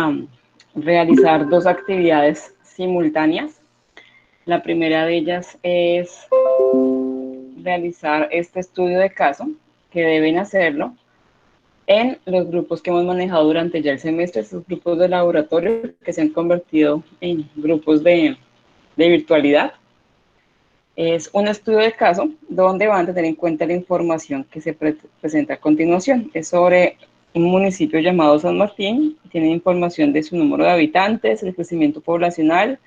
a realizar dos actividades simultáneas. La primera de ellas es realizar este estudio de caso, que deben hacerlo en los grupos que hemos manejado durante ya el semestre, estos grupos de laboratorio que se han convertido en grupos de virtualidad. Es un estudio de caso donde van a tener en cuenta la información que se presenta a continuación. Es sobre un municipio llamado San Martín, tiene información de su número de habitantes, el crecimiento poblacional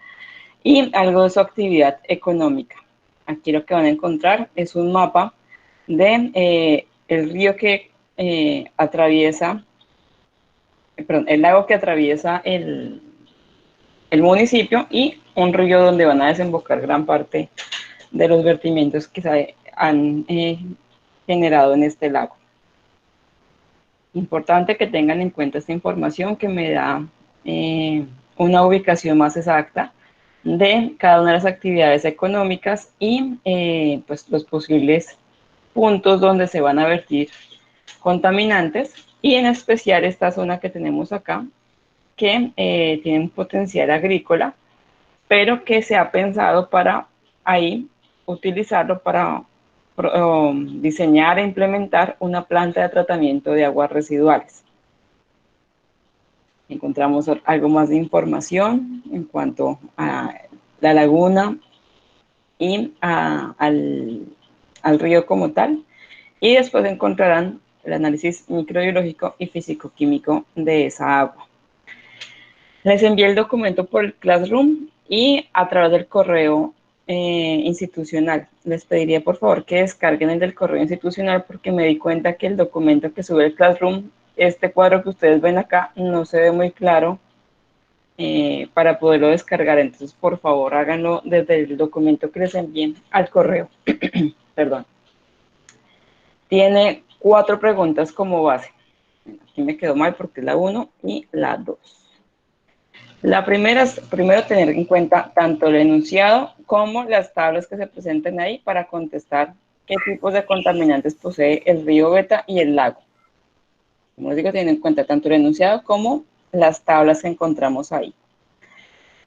y algo de su actividad económica. Aquí lo que van a encontrar es un mapa de el río que atraviesa, perdón, el lago que atraviesa el municipio y un río donde van a desembocar gran parte de los vertimientos que se han generado en este lago. Importante que tengan en cuenta esta información que me da una ubicación más exacta de cada una de las actividades económicas y pues los posibles puntos donde se van a vertir contaminantes, y en especial esta zona que tenemos acá, que tiene un potencial agrícola, pero que se ha pensado para ahí utilizarlo para diseñar e implementar una planta de tratamiento de aguas residuales. Encontramos algo más de información en cuanto a la laguna y al río como tal, y después encontrarán el análisis microbiológico y físico-químico de esa agua. Les envié el documento por el Classroom y a través del correo institucional. Les pediría por favor que descarguen el del correo institucional, porque me di cuenta que el documento que sube el Classroom, este cuadro que ustedes ven acá, no se ve muy claro para poderlo descargar. Entonces, por favor, háganlo desde el documento que les envíen al correo. Perdón. Tiene 4 preguntas como base. Aquí me quedó mal porque es la 1 y la 2. La primera es, primero, tener en cuenta tanto el enunciado como las tablas que se presenten ahí para contestar qué tipos de contaminantes posee el río Beta y el lago. Como les digo, tener en cuenta tanto el enunciado como las tablas que encontramos ahí.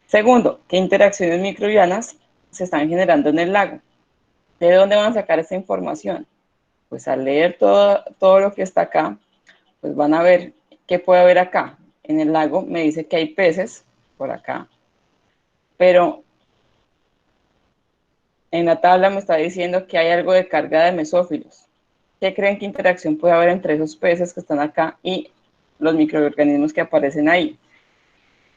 Segundo, qué interacciones microbianas se están generando en el lago. ¿De dónde van a sacar esta información? Pues al leer todo lo que está acá, pues van a ver qué puede haber acá. En el lago me dice que hay peces por acá, pero en la tabla me está diciendo que hay algo de carga de mesófilos. ¿Qué creen que interacción puede haber entre esos peces que están acá y los microorganismos que aparecen ahí?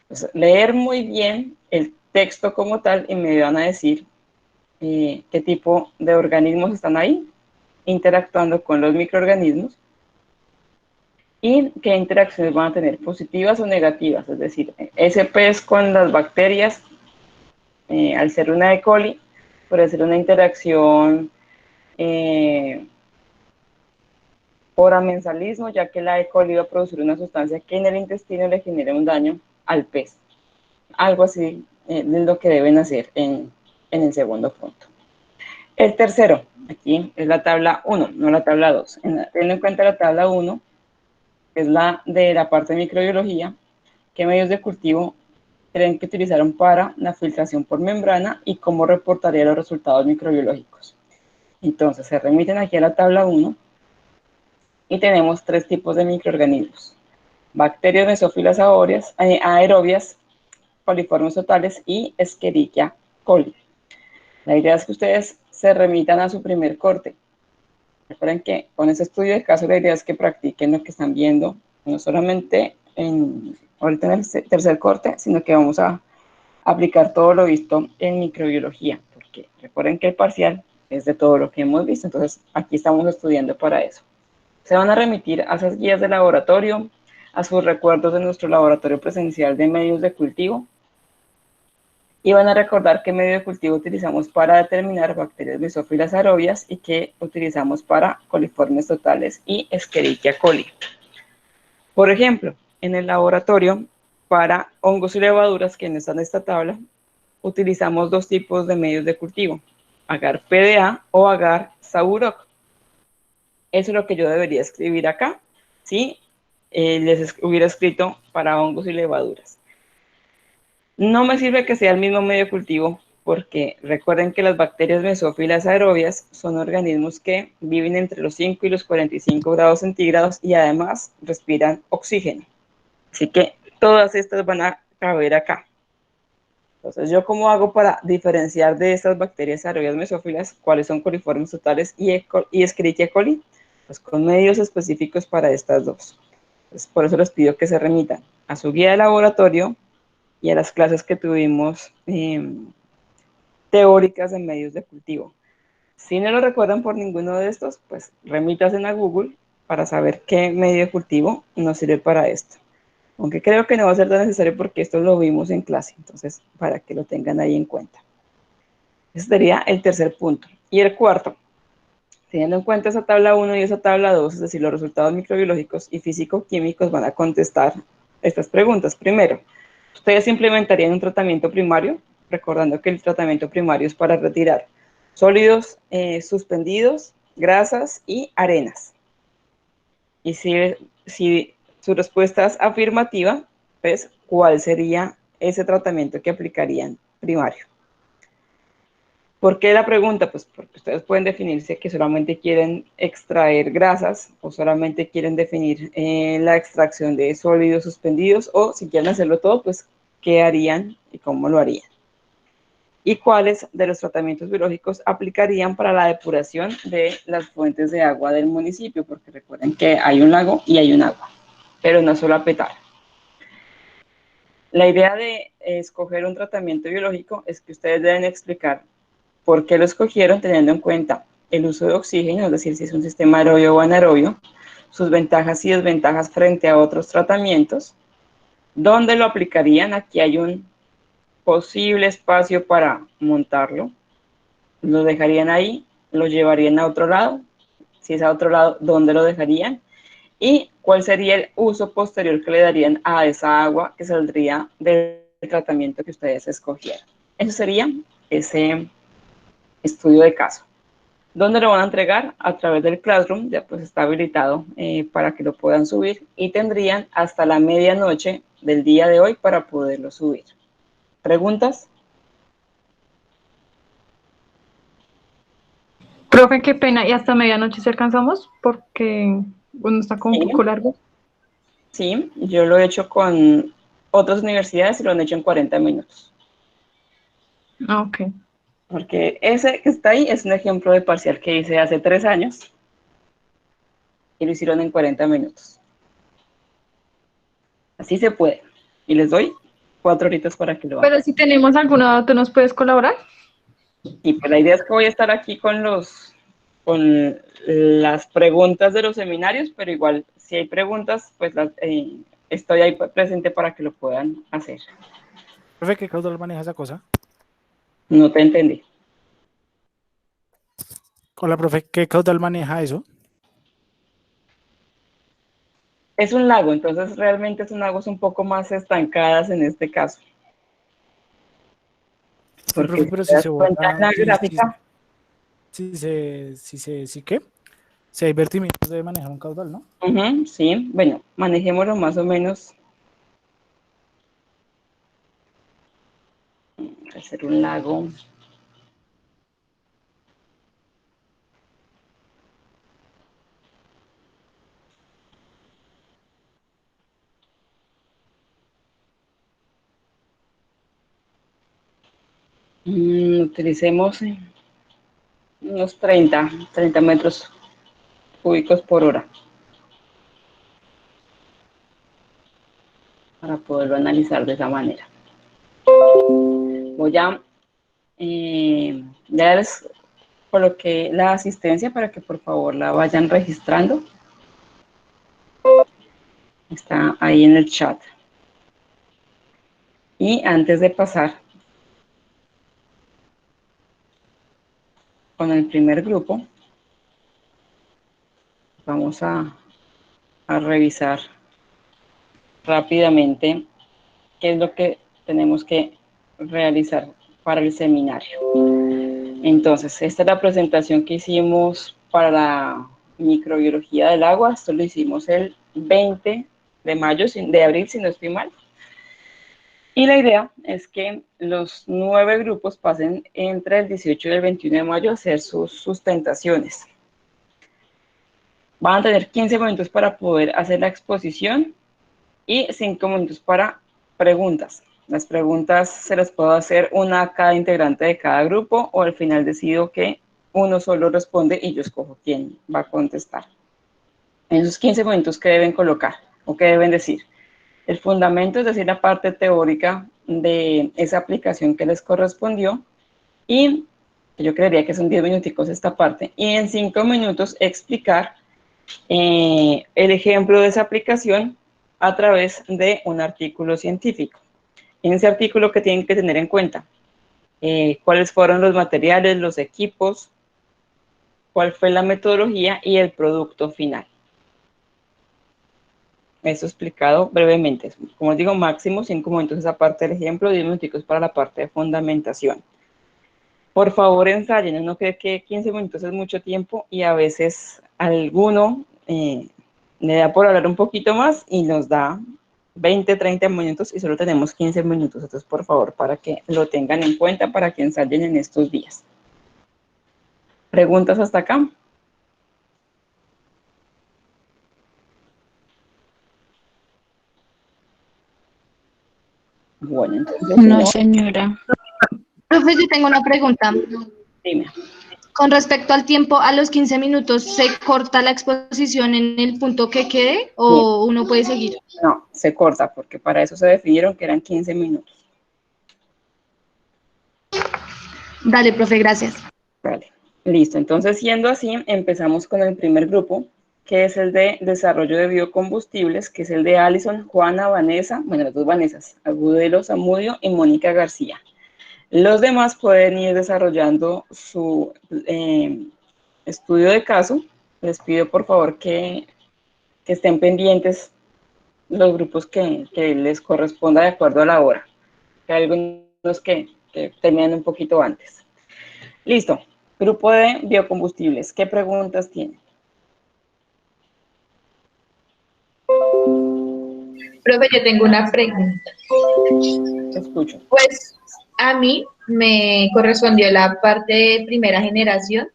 Pues leer muy bien el texto como tal y me van a decir qué tipo de organismos están ahí interactuando con los microorganismos y qué interacciones van a tener, positivas o negativas. Es decir, ese pez con las bacterias, al ser una E. coli, puede ser una interacción por amensalismo, ya que la E. coli va a producir una sustancia que en el intestino le genera un daño al pez. Algo así es lo que deben hacer en el segundo punto. El tercero, aquí es la tabla 1, no la tabla 2. Teniendo en cuenta la tabla 1, que es la de la parte de microbiología, qué medios de cultivo creen que utilizaron para la filtración por membrana y cómo reportaría los resultados microbiológicos. Entonces, se remiten aquí a la tabla 1 y tenemos 3 tipos de microorganismos: bacterias mesófilas aerobias, coliformes totales y Escherichia coli. La idea es que ustedes se remitan a su primer corte. Recuerden que con ese estudio de caso la idea es que practiquen lo que están viendo, no solamente ahorita en el tercer corte, sino que vamos a aplicar todo lo visto en microbiología, porque recuerden que el parcial es de todo lo que hemos visto, entonces aquí estamos estudiando para eso. Se van a remitir a esas guías de laboratorio, a sus recuerdos de nuestro laboratorio presencial de medios de cultivo, y van a recordar qué medio de cultivo utilizamos para determinar bacterias mesófilas aerobias y qué utilizamos para coliformes totales y Escherichia coli. Por ejemplo, en el laboratorio, para hongos y levaduras, que no están en esta tabla, utilizamos 2 tipos de medios de cultivo: agar PDA o agar Sauroch. Eso es lo que yo debería escribir acá, ¿sí? hubiera escrito para hongos y levaduras. No me sirve que sea el mismo medio cultivo, porque recuerden que las bacterias mesófilas aerobias son organismos que viven entre los 5 y los 45 grados centígrados y además respiran oxígeno. Así que todas estas van a caber acá. Entonces, ¿yo cómo hago para diferenciar de estas bacterias aerobias mesófilas cuáles son coliformes totales y Escherichia coli? Pues con medios específicos para estas dos. Entonces, por eso les pido que se remitan a su guía de laboratorio y a las clases que tuvimos teóricas en medios de cultivo. Si no lo recuerdan por ninguno de estos, pues remítanse a Google para saber qué medio de cultivo nos sirve para esto. Aunque creo que no va a ser tan necesario porque esto lo vimos en clase, entonces para que lo tengan ahí en cuenta. Ese sería el tercer punto. Y el cuarto, teniendo en cuenta esa tabla 1 y esa tabla 2, es decir, los resultados microbiológicos y físico-químicos van a contestar estas preguntas. Primero, ¿ustedes implementarían un tratamiento primario? Recordando que el tratamiento primario es para retirar sólidos suspendidos, grasas y arenas. Y si su respuesta es afirmativa, pues, ¿cuál sería ese tratamiento que aplicarían primario? ¿Por qué la pregunta? Pues porque ustedes pueden definirse que solamente quieren extraer grasas o solamente quieren definir la extracción de sólidos suspendidos, o si quieren hacerlo todo, pues ¿qué harían y cómo lo harían? ¿Y cuáles de los tratamientos biológicos aplicarían para la depuración de las fuentes de agua del municipio? Porque recuerden que hay un lago y hay un agua, pero no solo a petar. La idea de escoger un tratamiento biológico es que ustedes deben explicar por qué lo escogieron, teniendo en cuenta el uso de oxígeno, es decir, si es un sistema aerobio o anaerobio, sus ventajas y desventajas frente a otros tratamientos, dónde lo aplicarían. Aquí hay un posible espacio para montarlo, lo dejarían ahí, lo llevarían a otro lado, si es a otro lado, ¿dónde lo dejarían? Y cuál sería el uso posterior que le darían a esa agua que saldría del tratamiento que ustedes escogieron. Eso sería ese estudio de caso. ¿Dónde lo van a entregar? A través del Classroom, ya pues está habilitado para que lo puedan subir, y tendrían hasta la medianoche del día de hoy para poderlo subir. ¿Preguntas? Profe, qué pena. ¿Y hasta medianoche si alcanzamos? Porque, bueno, está como un poco Sí, largo. sí, yo lo he hecho con otras universidades y lo han hecho en 40 minutos. Ah, ok. Porque ese que está ahí es un ejemplo de parcial que hice hace 3 años y lo hicieron en 40 minutos. Así se puede. Y les doy 4 horitas para que lo hagan. Pero si tenemos alguna duda, ¿tú nos puedes colaborar? Y pues la idea es que voy a estar aquí con las preguntas de los seminarios, pero igual si hay preguntas, pues estoy ahí presente para que lo puedan hacer. Profe, ¿qué caudal maneja esa cosa? No te entendí. Hola, profe, ¿qué caudal maneja eso? Es un lago, entonces realmente son aguas un poco más estancadas en este caso. Sí, Porque profe, si pero te si das se cuenta en bota, la gráfica, si qué, si hay vertimientos debe manejar un caudal, ¿no? sí, bueno, manejémoslo más o menos. Hacer un lago. Utilicemos unos 30 metros cúbicos por hora para poderlo analizar de esa manera. Voy a, ya les coloqué la asistencia para que por favor la vayan registrando. Está ahí en el chat. Y antes de pasar con el primer grupo, vamos a revisar rápidamente qué es lo que tenemos que realizar para el seminario. Entonces, esta es la presentación que hicimos para la microbiología del agua. Esto lo hicimos el 20 mayo, de abril, si no estoy mal. Y la idea es que los 9 grupos pasen entre el 18 y el 21 de mayo a hacer sus sustentaciones. Van a tener 15 minutos para poder hacer la exposición y 5 minutos para preguntas. Las preguntas se las puedo hacer una a cada integrante de cada grupo, o al final decido que uno solo responde y yo escojo quién va a contestar. En esos 15 minutos, ¿qué deben colocar o qué deben decir? El fundamento, es decir, la parte teórica de esa aplicación que les correspondió, y yo creería que son 10 minuticos esta parte, y en 5 minutos explicar el ejemplo de esa aplicación a través de un artículo científico. En ese artículo, ¿qué tienen que tener en cuenta? Cuáles fueron los materiales, los equipos, cuál fue la metodología y el producto final. Eso explicado brevemente. Como les digo, máximo 5 minutos esa parte del ejemplo, 10 minutos para la parte de fundamentación. Por favor, ensayen. Uno cree que 15 minutos es mucho tiempo y a veces alguno le da por hablar un poquito más y nos da 20, 30 minutos y solo tenemos 15 minutos. Entonces, por favor, para que lo tengan en cuenta, para que ensayen en estos días. ¿Preguntas hasta acá? Bueno, entonces, No, no, señora. Profe, yo tengo una pregunta. dime. Con respecto al tiempo, ¿a los 15 minutos se corta la exposición en el punto que quede o uno puede seguir? No, se corta porque para eso se definieron que eran 15 minutos. Dale, profe, gracias. Vale, listo. Entonces, siendo así, empezamos con el primer grupo, que es el de desarrollo de biocombustibles, que es el de Alison, Juana, Vanessa, bueno, las dos Vanessas, Agudelo, Zamudio y Mónica García. Los demás pueden ir desarrollando su estudio de caso. Les pido por favor que estén pendientes los grupos que les corresponda de acuerdo a la hora. Hay algunos que terminan un poquito antes. Listo. Grupo de biocombustibles. ¿Qué preguntas tienen? Profe, yo tengo una pregunta. Te escucho. Pues a mí me correspondió la parte de primera generación,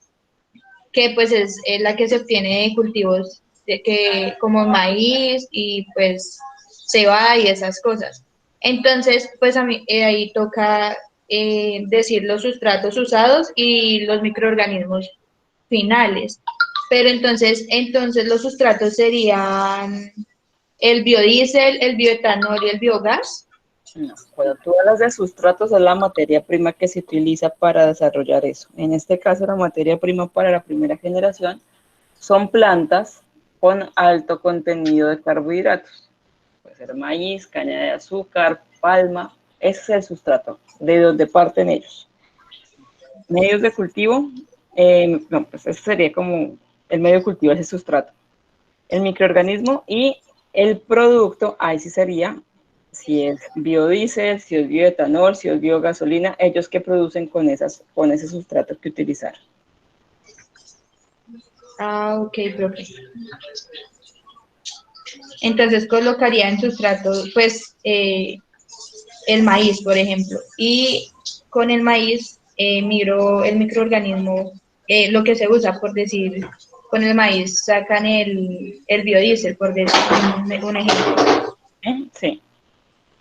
que pues es la que se obtiene de cultivos como maíz y pues cebada y esas cosas. Entonces, pues a mí ahí toca decir los sustratos usados y los microorganismos finales. Pero entonces los sustratos serían el biodiesel, el bioetanol y el biogás. No, cuando tú hablas de sustratos, es la materia prima que se utiliza para desarrollar eso. En este caso, la materia prima para la primera generación son plantas con alto contenido de carbohidratos. Puede ser maíz, caña de azúcar, palma. Ese es el sustrato, de donde parten ellos. Medios de cultivo, no, pues ese sería como el medio de cultivo, ese sustrato. El microorganismo y el producto, ahí sí sería, si es biodiesel, si es bioetanol, si es biogasolina, ellos que producen con ese sustrato que utilizar. Ah, ok, profe. Entonces colocaría en sustrato, pues, el maíz, por ejemplo. Y con el maíz miro el microorganismo, lo que se usa, por decir, con el maíz sacan el biodiesel, por decir un ejemplo. Sí,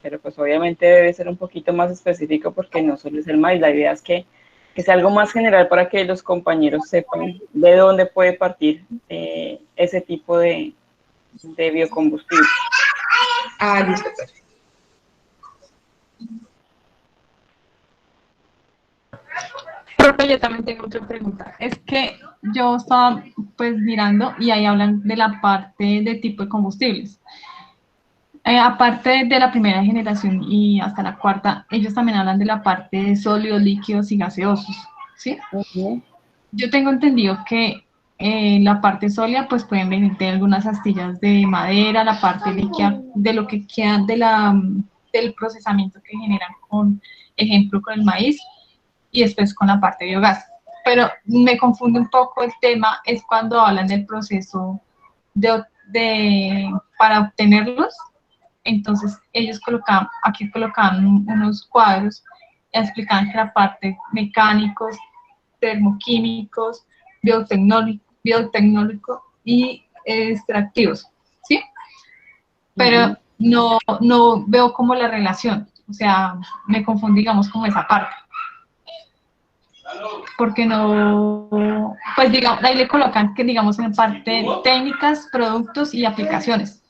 pero pues obviamente debe ser un poquito más específico porque no solo es el maíz, la idea es que sea algo más general para que los compañeros sepan de dónde puede partir ese tipo de biocombustible. Ah, listo, perfecto. Profe, yo también tengo otra pregunta. Es que yo estaba pues mirando y ahí hablan de la parte de tipo de combustibles. Aparte de la primera generación y hasta la cuarta, ellos también hablan de la parte de sólidos, líquidos y gaseosos, ¿sí? Yo tengo entendido que la parte sólida pues pueden venir de algunas astillas de madera, la parte líquida de lo que queda del procesamiento que generan con, ejemplo, con el maíz y después con la parte de biogás. Pero me confunde un poco el tema, es cuando hablan del proceso para obtenerlos. Entonces ellos colocaban unos cuadros y explicaban que la parte mecánicos, termoquímicos, biotecnológico y extractivos, ¿sí? Pero no veo como la relación, o sea, me confundí, digamos, como esa parte. Porque no, pues digamos, ahí le colocan que digamos en parte técnicas, productos y aplicaciones.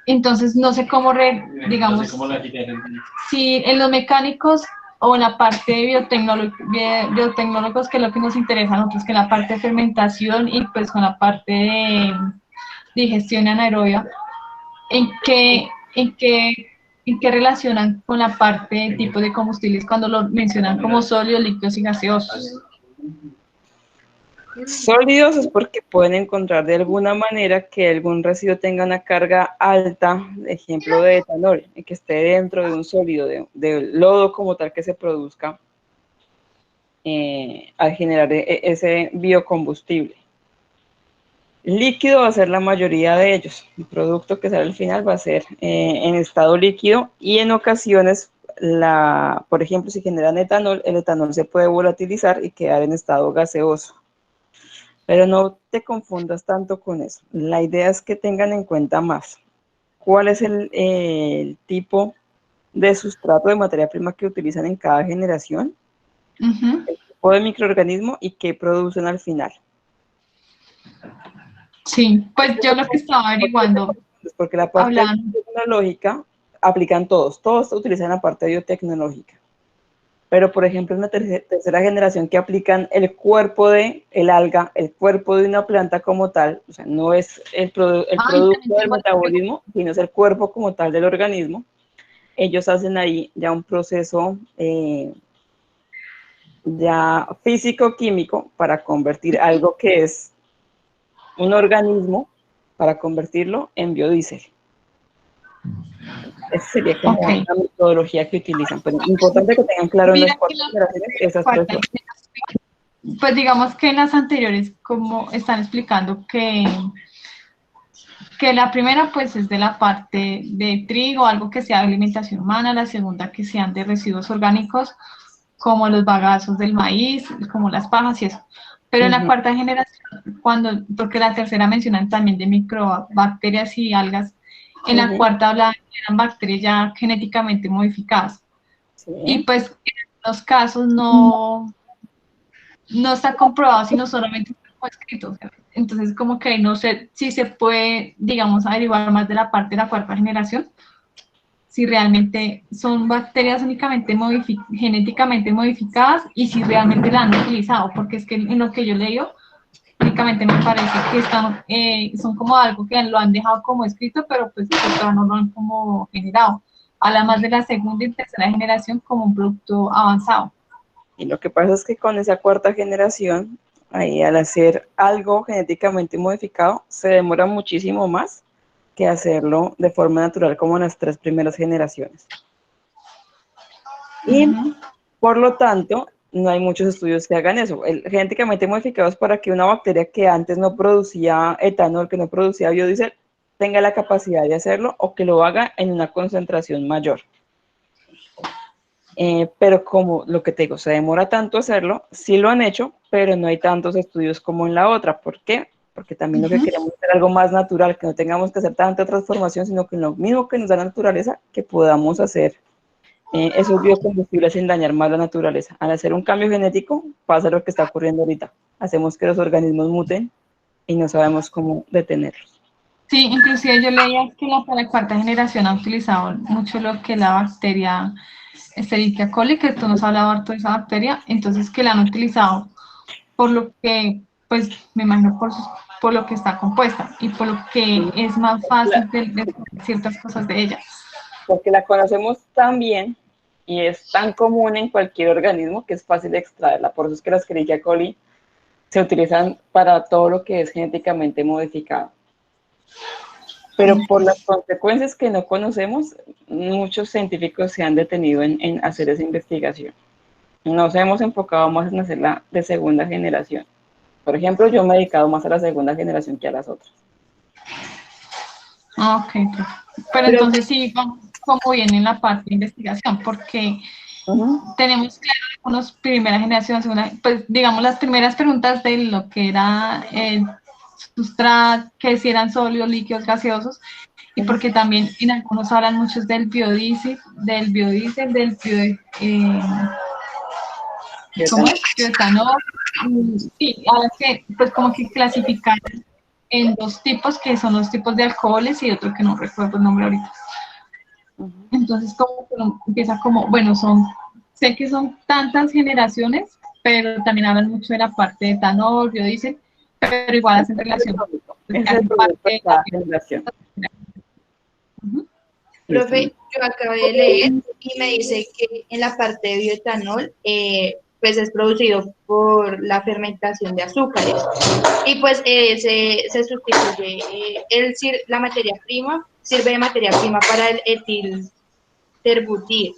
Entonces no sé cómo, digamos, si en los mecánicos o en la parte de biotecnológicos, que es lo que nos interesa a nosotros, que es la parte de fermentación y pues con la parte de digestión anaerobia, ¿en qué relacionan con la parte de tipo de combustibles cuando lo mencionan como sólidos, líquidos y gaseosos? Sólidos es porque pueden encontrar de alguna manera que algún residuo tenga una carga alta, ejemplo de etanol, y que esté dentro de un sólido, de lodo como tal que se produzca al generar ese biocombustible. Líquido va a ser la mayoría de ellos. El producto que sale al final va a ser en estado líquido y en ocasiones, por ejemplo, si generan etanol, el etanol se puede volatilizar y quedar en estado gaseoso. Pero no te confundas tanto con eso. La idea es que tengan en cuenta más cuál es el tipo de sustrato de materia prima que utilizan en cada generación, el tipo de microorganismo y qué producen al final. Sí, pues yo lo que estaba averiguando. Porque la parte tecnológica aplican todos utilizan la parte biotecnológica. Pero, por ejemplo, en la tercera generación que aplican el cuerpo de el alga, el cuerpo de una planta como tal, o sea, no es el producto del metabolismo, sino es el cuerpo como tal del organismo. Ellos hacen ahí ya un proceso ya físico-químico para convertir algo que es un organismo, para convertirlo en biodiesel. Esa sería como la metodología que utilizan. Pero es importante que tengan claro en las cuatro generaciones esas tres cosas. Pues digamos que en las anteriores, como están explicando que la primera pues es de la parte de trigo, algo que sea de alimentación humana, la segunda que sean de residuos orgánicos, como los bagazos del maíz, como las pajas y eso. Pero en la cuarta generación, porque la tercera mencionan también de microbacterias y algas, en la cuarta hablan que eran bacterias ya genéticamente modificadas. Y pues en los casos no está comprobado, sino solamente está escrito. Entonces, como que no sé si se puede, digamos, averiguar más de la parte de la cuarta generación, si realmente son bacterias únicamente genéticamente modificadas y si realmente la han utilizado, porque es que en lo que yo leo, únicamente me parece que son como algo que lo han dejado como escrito, pero pues todavía no lo han como generado. Habla más de la segunda y tercera generación como un producto avanzado. Y lo que pasa es que con esa cuarta generación, ahí al hacer algo genéticamente modificado, se demora muchísimo más que hacerlo de forma natural como en las tres primeras generaciones. Y por lo tanto, no hay muchos estudios que hagan eso. Genéticamente modificados para que una bacteria que antes no producía etanol, que no producía biodiesel, tenga la capacidad de hacerlo o que lo haga en una concentración mayor. Pero como lo que te digo, se demora tanto hacerlo, sí lo han hecho, pero no hay tantos estudios como en la otra. ¿Por qué? Porque también lo que queremos es algo más natural, que no tengamos que hacer tanta transformación, sino que lo mismo que nos da la naturaleza, que podamos hacer esos biocombustibles sin dañar más la naturaleza. Al hacer un cambio genético, pasa lo que está ocurriendo ahorita. Hacemos que los organismos muten y no sabemos cómo detenerlos. Sí, inclusive yo leía que la cuarta generación ha utilizado mucho lo que la bacteria Escherichia coli, que tú nos has hablado harto de esa bacteria, entonces que la han utilizado por lo que, pues me imagino por lo que está compuesta y por lo que es más fácil de ciertas cosas de ella. Porque la conocemos tan bien y es tan común en cualquier organismo que es fácil de extraerla. Por eso es que las Escherichia coli se utilizan para todo lo que es genéticamente modificado. Pero por las consecuencias que no conocemos, muchos científicos se han detenido en hacer esa investigación. Nos hemos enfocado más en hacerla de segunda generación. Por ejemplo, yo me he dedicado más a la segunda generación que a las otras. Ah, ok, ok. Pero entonces sí, ¿cómo viene en la parte de investigación? Porque tenemos claro algunos primera generación, segunda, pues digamos las primeras preguntas de lo que era el sustrato, que si eran sólidos, líquidos, gaseosos, y porque también en algunos hablan muchos del biodiesel, ¿cómo es? Bioetanol. Sí, ahora que pues como que clasificar en dos tipos, que son los tipos de alcoholes y otro que no recuerdo el nombre ahorita. Entonces, como que uno empieza como, bueno, sé que son tantas generaciones, pero también hablan mucho de la parte de etanol, biodiesel, pero igual hacen relación. Ese es el producto de cada generación. Listo. Profe, yo acabé de leer y me dice que en la parte de bioetanol, pues es producido por la fermentación de azúcares y pues se sustituye, la materia prima, sirve de materia prima para el etilterbutil.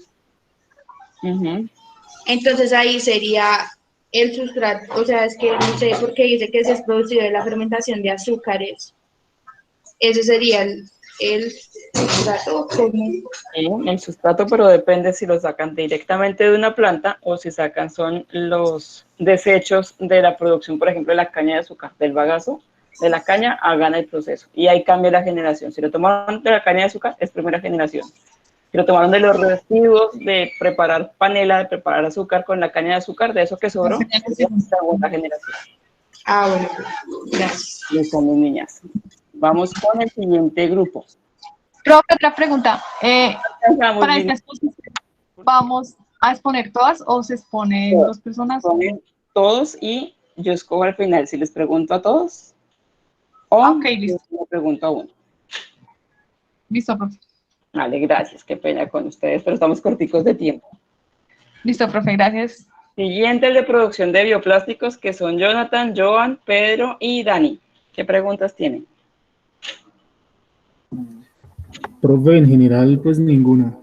Entonces ahí sería el sustrato, o sea, es que no sé por qué dice que es producido de la fermentación de azúcares. Ese sería el sustrato. El sustrato, pero depende si lo sacan directamente de una planta o si sacan son los desechos de la producción, por ejemplo, de la caña de azúcar, del bagazo de la caña, hagan el proceso. Y ahí cambia la generación. Si lo tomaron de la caña de azúcar, es primera generación. Si lo tomaron de los residuos de preparar panela, de preparar azúcar con la caña de azúcar, de eso que sobró, es segunda generación. Ah, bueno, gracias. Listo, mis niñas. Vamos con el siguiente grupo. Profe, otra pregunta. Para Bien. esta exposición, ¿vamos a exponer todas o se exponen dos personas? Ponen todos y yo escojo al final si les pregunto a todos o Ok, listo. le pregunto a uno. Listo, profe. Vale, gracias. Qué pena con ustedes, pero estamos corticos de tiempo. Listo, profe, gracias. Siguiente, el de producción de bioplásticos, que son Jonathan, Joan, Pedro y Dani. ¿Qué preguntas tienen? Profe, en general, pues ninguna.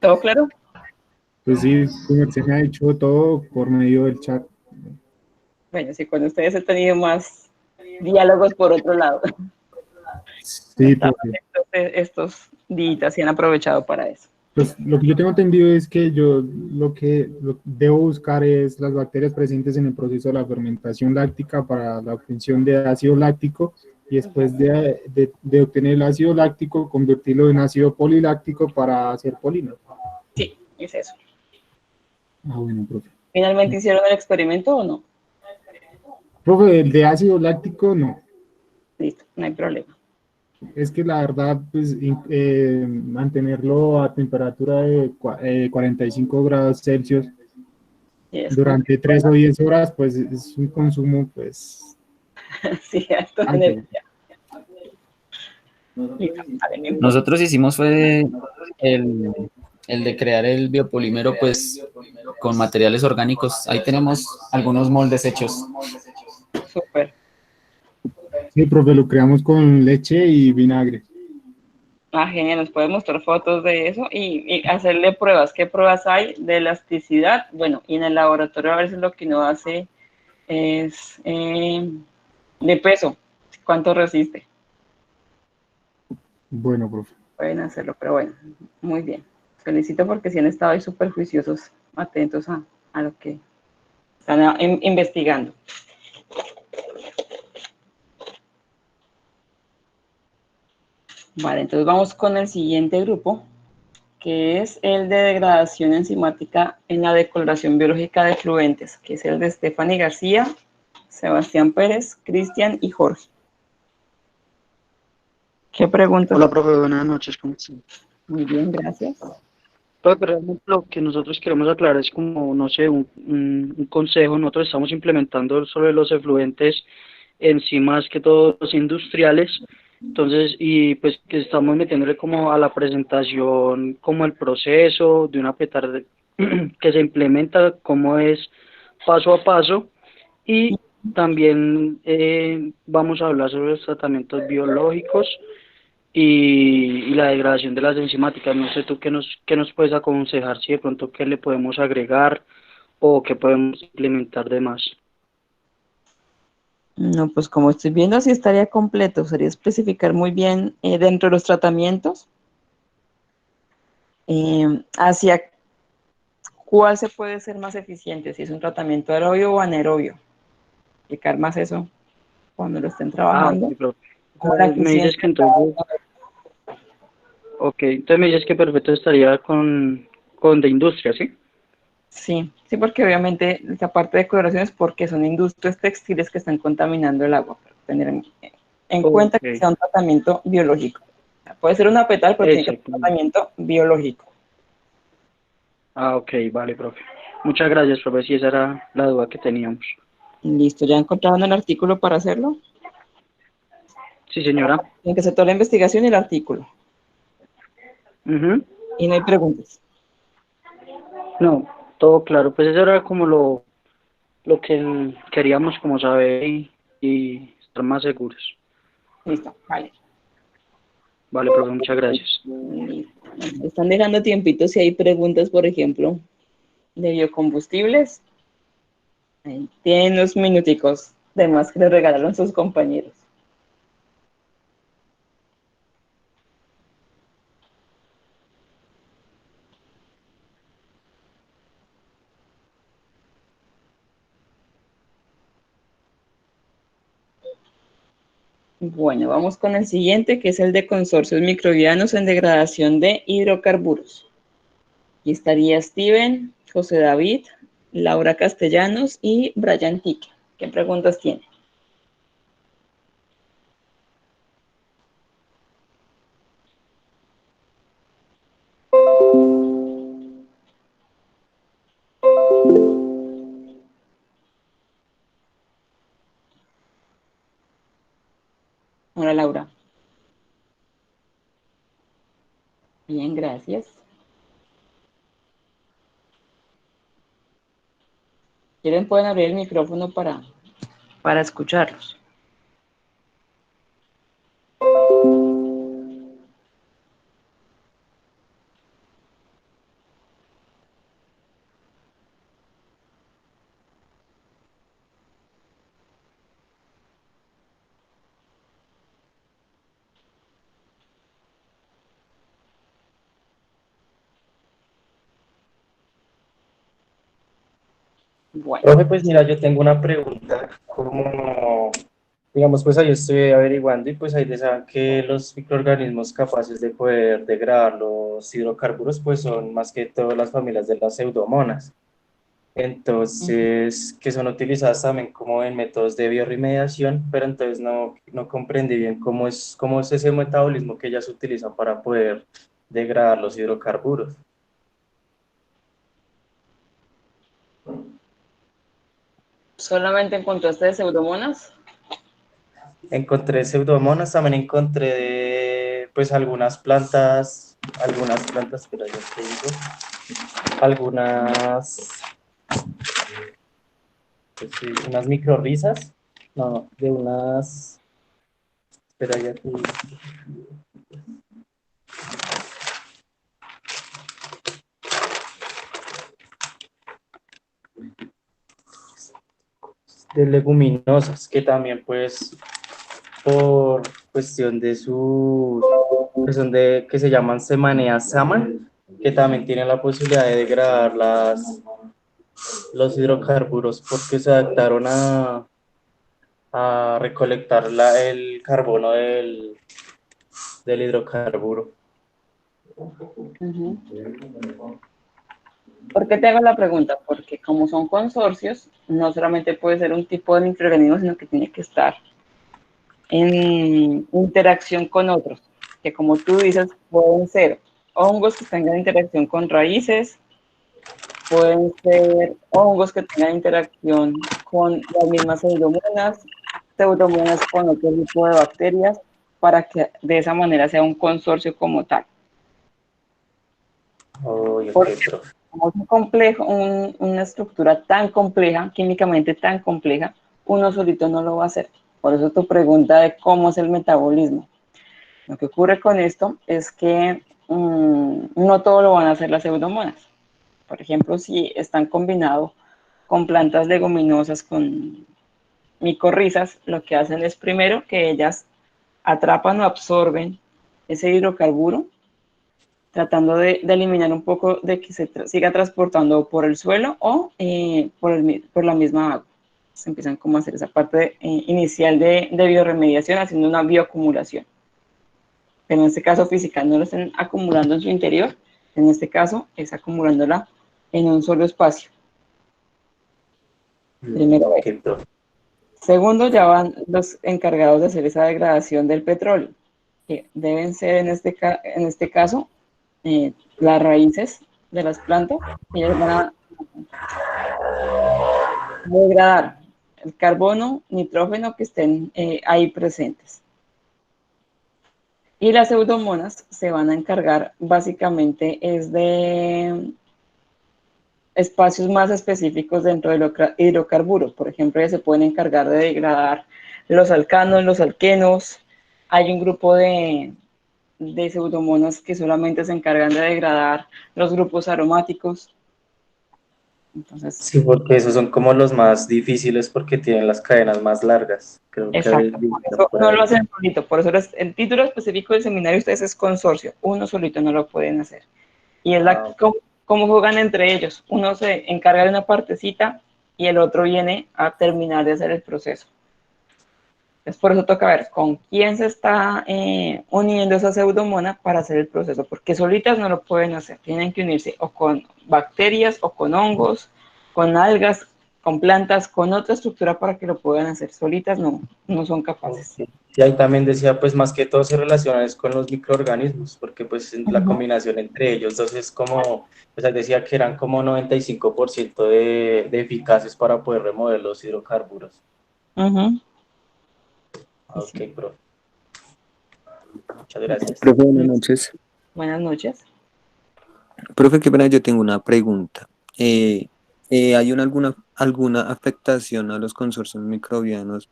¿Todo claro? Pues sí, como se me ha dicho todo por medio del chat. Bueno, sí, con ustedes he tenido más diálogos por otro lado. Sí, profe. Estos días se han aprovechado para eso. Pues lo que yo tengo entendido es que yo lo que debo buscar es las bacterias presentes en el proceso de la fermentación láctica para la obtención de ácido láctico y después de obtener el ácido láctico, convertirlo en ácido poliláctico para hacer polino. Sí, es eso. Ah, bueno, profe. ¿Finalmente hicieron el experimento o no? Profe, el de ácido láctico no. Listo, no hay problema. Es que la verdad, pues, mantenerlo a temperatura de 45 grados Celsius durante 3 o 10 horas, pues, es un consumo, pues... Sí, esto es energía. Nosotros hicimos fue el de crear el biopolímero, pues, con materiales orgánicos. Ahí tenemos algunos moldes hechos. Súper. Sí, profe, lo creamos con leche y vinagre. Ah, genial, nos puede mostrar fotos de eso y hacerle pruebas. ¿Qué pruebas hay de elasticidad? Bueno, y en el laboratorio a veces lo que uno hace es de peso, cuánto resiste. Bueno, profe. Pueden hacerlo, pero bueno, muy bien. Felicito porque sí han estado ahí súper juiciosos, atentos a lo que están investigando. Vale, entonces vamos con el siguiente grupo, que es el de degradación enzimática en la decoloración biológica de fluentes, que es el de Stephanie García, Sebastián Pérez, Cristian y Jorge. ¿Qué preguntas? Hola, profe, buenas noches, ¿cómo están? Muy bien, gracias. Profe, realmente lo que nosotros queremos aclarar es como, no sé, un consejo. Nosotros estamos implementando sobre los efluentes en sí más que todos los industriales. Entonces, y pues que estamos metiéndole como a la presentación, como el proceso de una petarda que se implementa, cómo es paso a paso. Y también vamos a hablar sobre los tratamientos biológicos y la degradación de las enzimáticas. No sé tú qué nos puedes aconsejar, si de pronto qué le podemos agregar o qué podemos implementar de más. No, pues como estoy viendo, sí estaría completo. Sería especificar muy bien dentro de los tratamientos hacia cuál se puede ser más eficiente, si es un tratamiento aerobio o anaerobio. Explicar más eso cuando lo estén Ah, trabajando. sí, profe. Como la Me dices eficiencia. que entonces, ok, entonces me dices que perfecto estaría con de industria, ¿sí? Sí, sí, porque obviamente esa parte de coloración es porque son industrias textiles que están contaminando el agua. Pero tener en cuenta Ok, que sea un tratamiento biológico. O sea, puede ser una petal, pero tiene que ser un exactamente. tratamiento biológico. Ah, ok, vale, profe. Muchas gracias, profe, si esa era la duda que teníamos. Listo, ¿ya encontraron el artículo para hacerlo? Sí, señora. Tienen que hacer toda la investigación y el artículo. Ujú. Y no hay preguntas. No, todo claro. Pues eso era como lo que queríamos como saber y estar más seguros. Listo, vale. Vale, profe, muchas gracias. Listo. Están dejando tiempito si hay preguntas, por ejemplo, de biocombustibles. Ahí tienen unos minuticos de más que les regalaron sus compañeros. Bueno, vamos con el siguiente, que es el de consorcios microbianos en degradación de hidrocarburos. Aquí estaría Steven, José David, Laura Castellanos y Brian Tique. ¿Qué preguntas tiene? Hola, Laura. Bien, gracias. ¿Quieren pueden abrir el micrófono para escucharlos? Bueno, Profe, pues mira, yo tengo una pregunta, como, digamos, pues ahí estoy averiguando y pues ahí te saben que los microorganismos capaces de poder degradar los hidrocarburos pues son más que todo las familias de las pseudomonas, entonces que son utilizadas también como en métodos de bioremediación, pero entonces no comprendí bien cómo es ese metabolismo que ellas utilizan para poder degradar los hidrocarburos. solamente encontraste de pseudomonas. Encontré pseudomonas, también encontré pues algunas plantas, pero yo te digo, algunas, pues sí, unas microrrizas, no, de unas, espera ya te digo, de leguminosas, que también pues por cuestión de su, que son de, que se llaman Semanea saman, que también tienen la posibilidad de degradar los hidrocarburos porque se adaptaron a recolectar el carbono del hidrocarburo. Ujú. ¿Por qué te hago la pregunta? Porque como son consorcios, no solamente puede ser un tipo de microorganismo, sino que tiene que estar en interacción con otros, que como tú dices, pueden ser hongos que tengan interacción con raíces, pueden ser hongos que tengan interacción con las mismas pseudomonas con otro tipo de bacterias, para que de esa manera sea un consorcio como tal. Oh, ok, Porque profe. como es un complejo, una estructura tan compleja, químicamente tan compleja, uno solito no lo va a hacer. Por eso tu pregunta de cómo es el metabolismo. Lo que ocurre con esto es que no todo lo van a hacer las pseudomonas. Por ejemplo, si están combinados con plantas leguminosas, con micorrizas lo que hacen es primero que ellas atrapan o absorben ese hidrocarburo, tratando de eliminar un poco de que se siga transportando por el suelo o por la misma agua. Se empiezan como a hacer esa parte inicial de bioremediación, haciendo una bioacumulación. Pero en este caso física no lo están acumulando en su interior, en este caso es acumulándola en un solo espacio. Primero. Segundo, ya van los encargados de hacer esa degradación del petróleo, que deben ser en este caso las raíces de las plantas. Ellas van a degradar el carbono, nitrógeno que estén ahí presentes. Y las pseudomonas se van a encargar básicamente es de espacios más específicos dentro del hidrocarburo. Por ejemplo, ellas se pueden encargar de degradar los alcanos, los alquenos. Hay un grupo de pseudomonas que solamente se encargan de degradar los grupos aromáticos. Entonces, Sí, porque esos son como los más difíciles porque tienen las cadenas más largas. Creo exacto, que por eso no lo hacen solito. Por eso el título específico del seminario de ustedes es consorcio. Uno solito no lo pueden hacer. Y es cómo juegan entre ellos. Uno se encarga de una partecita y el otro viene a terminar de hacer el proceso. Entonces, por eso toca ver con quién se está uniendo esa pseudomona para hacer el proceso, porque solitas no lo pueden hacer. Tienen que unirse o con bacterias o con hongos, con algas, con plantas, con otra estructura para que lo puedan hacer. Solitas no son capaces. Okay. Y ahí también decía, pues más que todo se relaciona es con los microorganismos, porque pues la combinación entre ellos dos es como, pues decía que eran como 95% de eficaces para poder remover los hidrocarburos. Ok, profe. Muchas gracias. Profe, buenas noches. Buenas noches. Profe, qué pena, yo tengo una pregunta. ¿Hay alguna afectación a los consorcios microbianos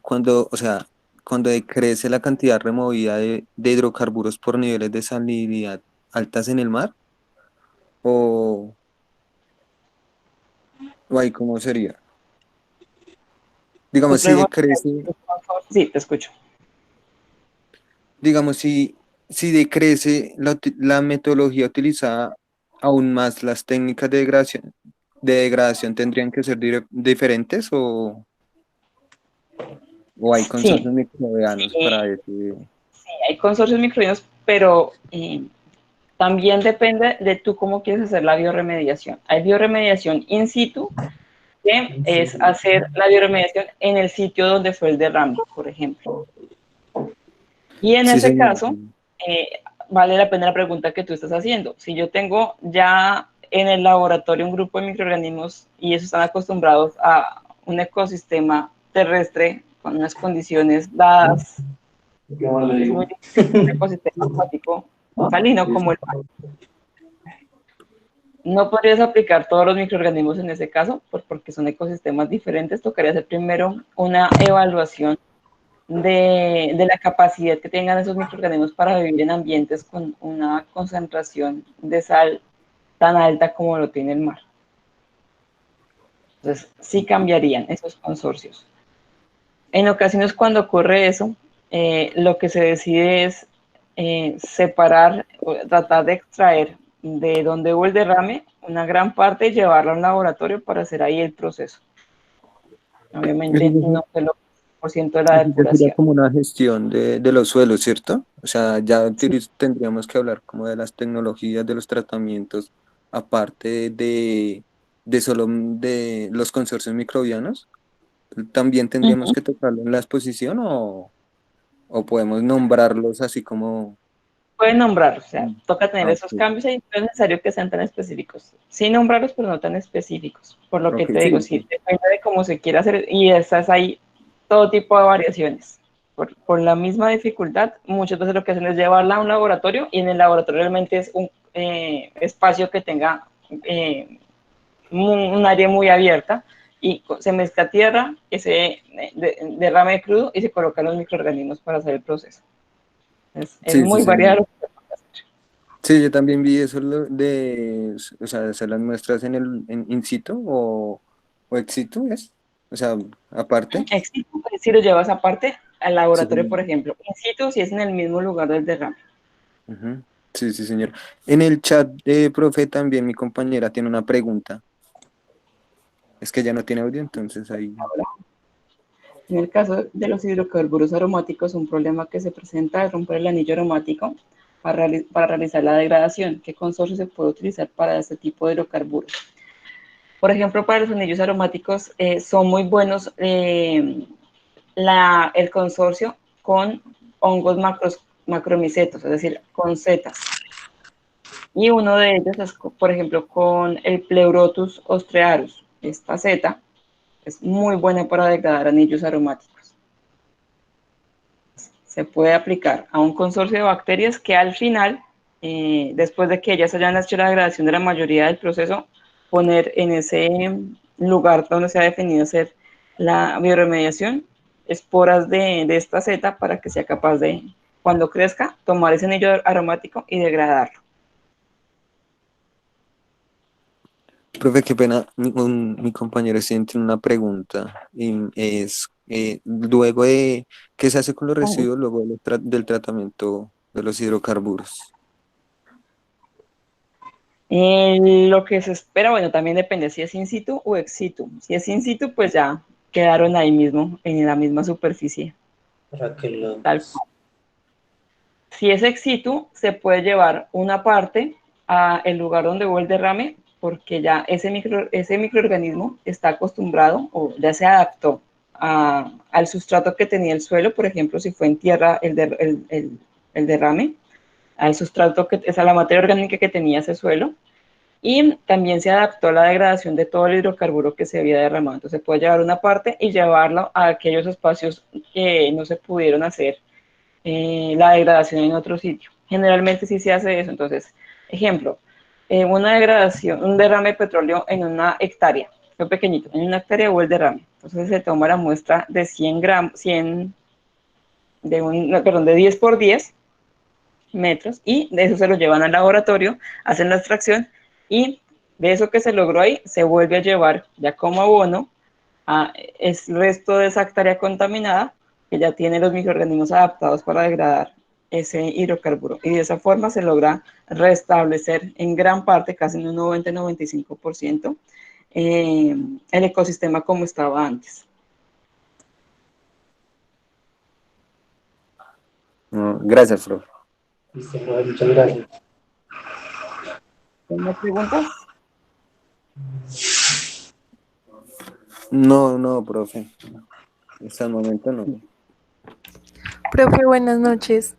cuando decrece la cantidad removida de hidrocarburos por niveles de salinidad altas en el mar? ¿O ahí cómo sería? Digamos, si decrece, Sí, te escucho. digamos, si decrece la metodología utilizada, aún más las técnicas de degradación tendrían que ser diferentes o hay consorcios microbianos para decir. Sí, hay consorcios microbianos, pero también depende de tú cómo quieres hacer la bioremediación. Hay bioremediación in situ, que es hacer la bioremediación en el sitio donde fue el derrame, por ejemplo. Y en ese caso, vale la pena la pregunta que tú estás haciendo. Si yo tengo ya en el laboratorio un grupo de microorganismos y ellos están acostumbrados a un ecosistema terrestre con unas condiciones dadas, es muy difícil un ecosistema acuático salino como el mar. No podrías aplicar todos los microorganismos en ese caso, porque son ecosistemas diferentes. Tocaría hacer primero una evaluación de la capacidad que tengan esos microorganismos para vivir en ambientes con una concentración de sal tan alta como lo tiene el mar. Entonces, sí cambiarían esos consorcios. En ocasiones cuando ocurre eso, lo que se decide es separar, tratar de extraer de donde hubo el derrame una gran parte y llevarla a un laboratorio para hacer ahí el proceso. Obviamente no fue lo % de la depuración. Sería como una gestión de los suelos, ¿cierto? O sea, ya tendríamos que hablar como de las tecnologías, de los tratamientos, aparte de solo de los consorcios microbianos. ¿También tendríamos que tocarlo en la exposición o podemos nombrarlos así como? Pueden nombrarlos, o sea, toca tener esos cambios y no es necesario que sean tan específicos. Sí nombrarlos, pero no tan específicos. Por lo que te digo, sí, depende de cómo se quiera hacer y estás ahí todo tipo de variaciones. Por la misma dificultad, muchas veces lo que hacen es llevarla a un laboratorio y en el laboratorio realmente es un espacio que tenga un área muy abierta y se mezcla tierra, que se derrame crudo y se colocan los microorganismos para hacer el proceso. Es muy variado. Sí, yo también vi eso o sea, hacer las muestras en in situ o ex situ, ¿es? O sea, aparte. Ex situ, si lo llevas aparte al Sí, laboratorio, señor. por ejemplo. In situ, si es en el mismo lugar del derrame. Ujú. Sí, sí, señor. En el chat de profe también mi compañera tiene una pregunta. Es que ya no tiene audio, entonces ahí. En el caso de los hidrocarburos aromáticos, un problema que se presenta es romper el anillo aromático para realizar la degradación. ¿Qué consorcio se puede utilizar para este tipo de hidrocarburos? Por ejemplo, para los anillos aromáticos son muy buenos el consorcio con hongos macromicetos, es decir, con setas. Y uno de ellos es, por ejemplo, con el Pleurotus ostrearus. Esta seta es muy buena para degradar anillos aromáticos. Se puede aplicar a un consorcio de bacterias que al final, después de que ellas hayan hecho la degradación de la mayoría del proceso, poner en ese lugar donde se ha definido hacer la bioremediación esporas de esta seta para que sea capaz de, cuando crezca, tomar ese anillo aromático y degradarlo. Profe, qué pena, mi compañero sí tiene una pregunta. Y es, luego de, ¿qué se hace con los residuos luego del tratamiento de los hidrocarburos? Lo que se espera, bueno, también depende si es in situ o ex situ. Si es in situ, pues ya quedaron ahí mismo, en la misma superficie. Para que lo... Tal cual. Si es ex situ, se puede llevar una parte al lugar donde hubo el derrame, porque ya ese microorganismo está acostumbrado o ya se adaptó al sustrato que tenía el suelo, por ejemplo, si fue en tierra el derrame, al sustrato que es a la materia orgánica que tenía ese suelo, y también se adaptó a la degradación de todo el hidrocarburo que se había derramado. Entonces se puede llevar una parte y llevarlo a aquellos espacios que no se pudieron hacer la degradación en otro sitio. Generalmente sí se hace eso. Entonces, ejemplo, una degradación, un derrame de petróleo en una hectárea, fue pequeñito, en una hectárea hubo el derrame. Entonces se toma la muestra de 100 gramos, 100, de 10 por 10 metros, y de eso se lo llevan al laboratorio, hacen la extracción, y de eso que se logró ahí se vuelve a llevar ya como abono a el resto de esa hectárea contaminada que ya tiene los microorganismos adaptados para degradar ese hidrocarburo, y de esa forma se logra restablecer en gran parte, casi en un 90-95%, el ecosistema como estaba antes. Gracias, profe. Listo, profe, muchas gracias. ¿Tiene preguntas? No, no, profe. Hasta el momento no. Profe, buenas noches.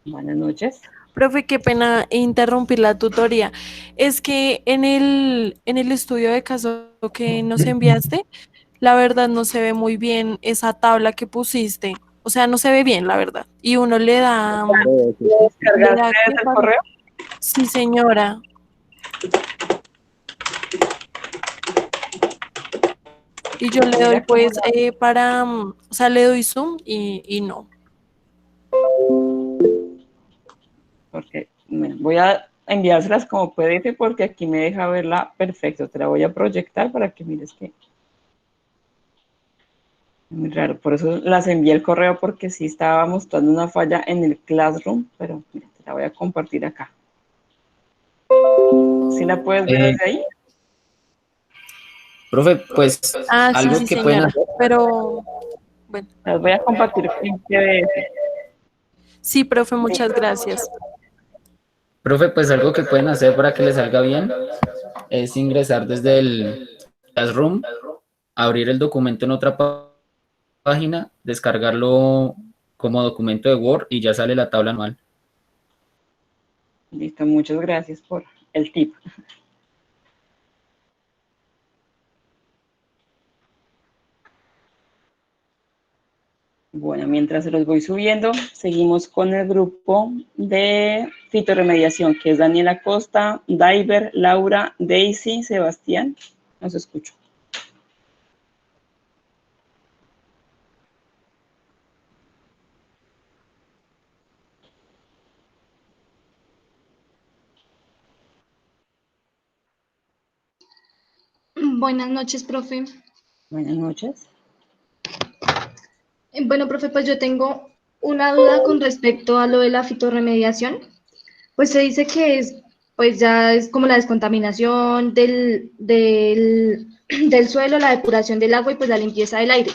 Buenas noches. Profe, qué pena interrumpir la tutoría. Es que en el estudio de caso que nos enviaste, la verdad no se ve muy bien esa tabla que pusiste. O sea, no se ve bien, la verdad. Y uno le ¿Descargaste da ¿qué el para? correo? Sí, señora. Y yo le doy Mira cómo pues o sea, le doy zoom y no. porque voy a enviárselas como PDF porque aquí me deja verla perfecto. Te la voy a proyectar para que mires que es muy raro. Por eso las envié el correo, porque sí estaba mostrando una falla en el Classroom, pero mira, te la voy a compartir acá. ¿Sí la puedes ver Eh, desde ahí? profe, pues Ah, sí, algo sí, que pueden señora. hacer, Pero, bueno. Las voy a compartir en PDF. Sí, profe, muchas gracias. profe, pues algo que pueden hacer para que les salga bien es ingresar desde el Classroom, abrir el documento en otra página, descargarlo como documento de Word y ya sale la tabla anual. Listo, muchas gracias por el tip. Bueno, mientras se los voy subiendo, seguimos con el grupo de fitoremediación, que es Daniela Costa, Diver, Laura, Daisy, Sebastián. Los escucho. Buenas noches, profe. Buenas noches. Bueno, profe, pues yo tengo una duda con respecto a lo de la fitorremediación. Pues se dice que pues ya es como la descontaminación del suelo, la depuración del agua y pues la limpieza del aire.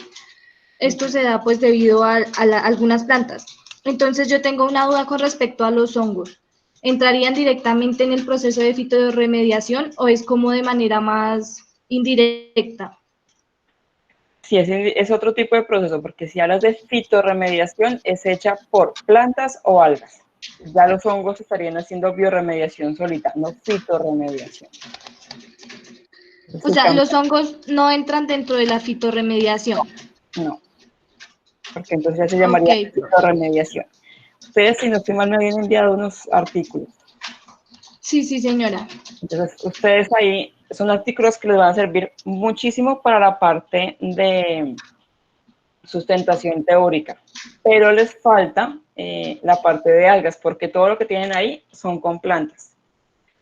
Esto se da pues debido a algunas plantas. Entonces yo tengo una duda con respecto a los hongos. ¿Entrarían directamente en el proceso de fitorremediación o es como de manera más indirecta? Sí, es otro tipo de proceso, porque si hablas de fitorremediación, es hecha por plantas o algas. Ya los hongos estarían haciendo biorremediación solita, no fitorremediación. O sea, los hongos no entran dentro de la fitorremediación. No, porque entonces ya se llamaría fitorremediación. Ustedes, si no estoy mal, me habían enviado unos artículos. Sí, sí, señora. Entonces, ustedes ahí son artículos que les van a servir muchísimo para la parte de sustentación teórica, pero les falta la parte de algas, porque todo lo que tienen ahí son con plantas.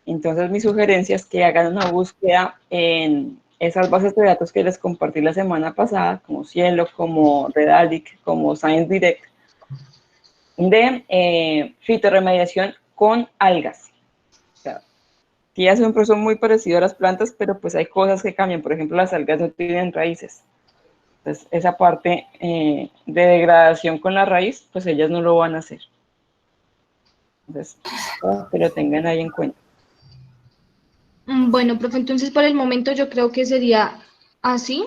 Entonces, mi sugerencia es que hagan una búsqueda en esas bases de datos que les compartí la semana pasada, como Cielo, como Redalic, como Science Direct, de fitorremediación con algas. O sea, sí hace un proceso muy parecido a las plantas, pero pues hay cosas que cambian. Por ejemplo, las algas no tienen raíces. Entonces, esa parte de degradación con la raíz, pues ellas no lo van a hacer. Entonces, que lo tengan ahí en cuenta. Bueno, profe, entonces por el momento yo creo que sería así.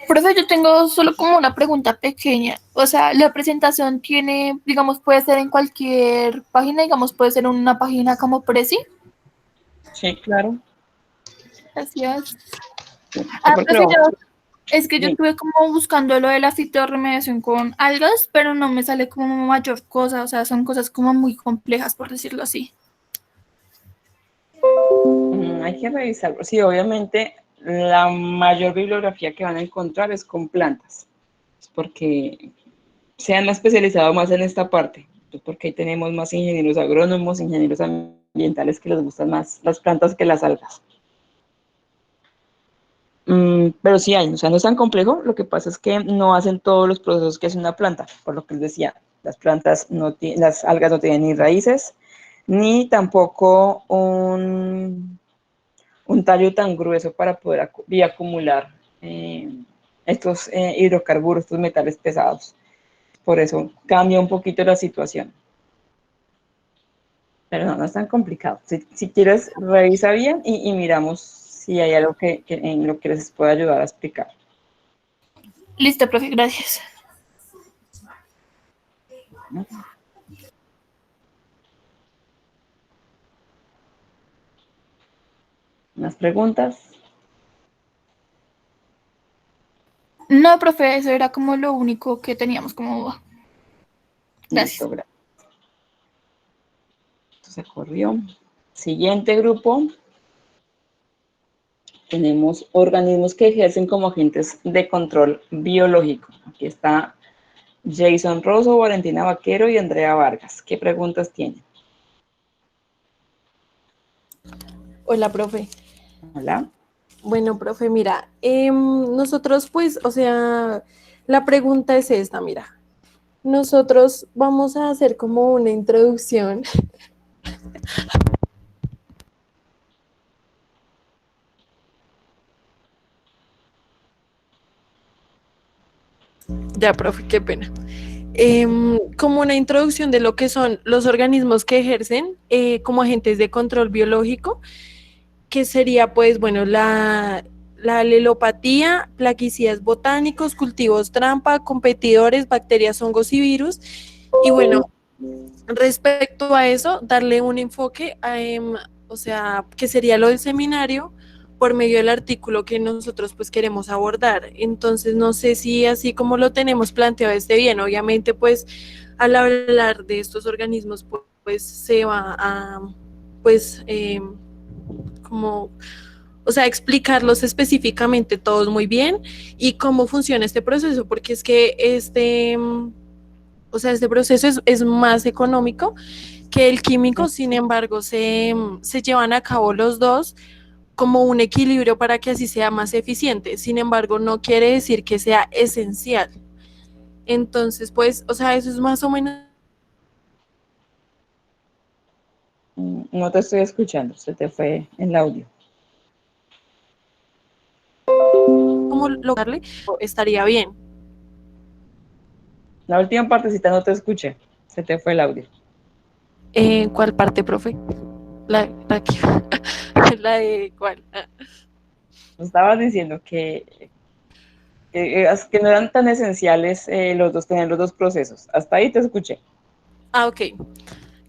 Profe, yo tengo solo como una pregunta pequeña. O sea, la presentación tiene, digamos, puede ser en cualquier página, digamos, puede ser en una página como Prezi. Sí, claro. Gracias. Sí, Profe, es que yo estuve como buscando lo de la fitorremediación con algas, pero no me sale como mayor cosa. O sea, son cosas como muy complejas, por decirlo así. Hay que revisarlo. Sí, obviamente la mayor bibliografía que van a encontrar es con plantas, porque se han especializado más en esta parte, pues porque ahí tenemos más ingenieros agrónomos, ingenieros ambientales que les gustan más las plantas que las algas. Pero sí hay, o sea, no es tan complejo, lo que pasa es que no hacen todos los procesos que hace una planta, por lo que les decía, las plantas las algas no tienen ni raíces, ni tampoco un tallo tan grueso para poder acumular estos hidrocarburos, estos metales pesados. Por eso cambia un poquito la situación. Pero no es tan complicado. Si quieres, revisa bien y miramos si hay algo en lo que les pueda ayudar a explicar. Listo, profe, gracias. ¿Más preguntas? No, profe, eso era como lo único que teníamos como duda. Gracias. Listo, gracias. Esto se corrió. Siguiente grupo. Tenemos organismos que ejercen como agentes de control biológico. Aquí está Jason Rosso, Valentina Vaquero y Andrea Vargas. ¿Qué preguntas tienen? Hola, profe. Hola. Bueno, profe, mira, nosotros pues, o sea, la pregunta es esta, mira. Nosotros vamos a hacer como una introducción. Ya, profe, qué pena. Como una introducción de lo que son los organismos que ejercen como agentes de control biológico, que sería, pues, bueno, la alelopatía, plaguicidas botánicos, cultivos trampa, competidores, bacterias, hongos y virus. Y bueno, respecto a eso, darle un enfoque, o sea, que sería lo del seminario, por medio del artículo que nosotros pues queremos abordar. Entonces, no sé si así como lo tenemos planteado esté bien. Obviamente, pues, al hablar de estos organismos, pues se va a, pues, como, o sea, explicarlos específicamente todos muy bien y cómo funciona este proceso, porque es que este proceso es más económico que el químico. Sin embargo, se llevan a cabo los dos como un equilibrio para que así sea más eficiente. Sin embargo, no quiere decir que sea esencial. Entonces, pues, o sea, eso es más o menos No te estoy escuchando, se te fue el audio. como lograrle, estaría bien. La última partecita no te escuché, se te fue el audio. ¿Cuál parte, profe? La que- la de cuál. Estabas diciendo que no eran tan esenciales los dos, tener los dos procesos. Hasta ahí te escuché. Ok.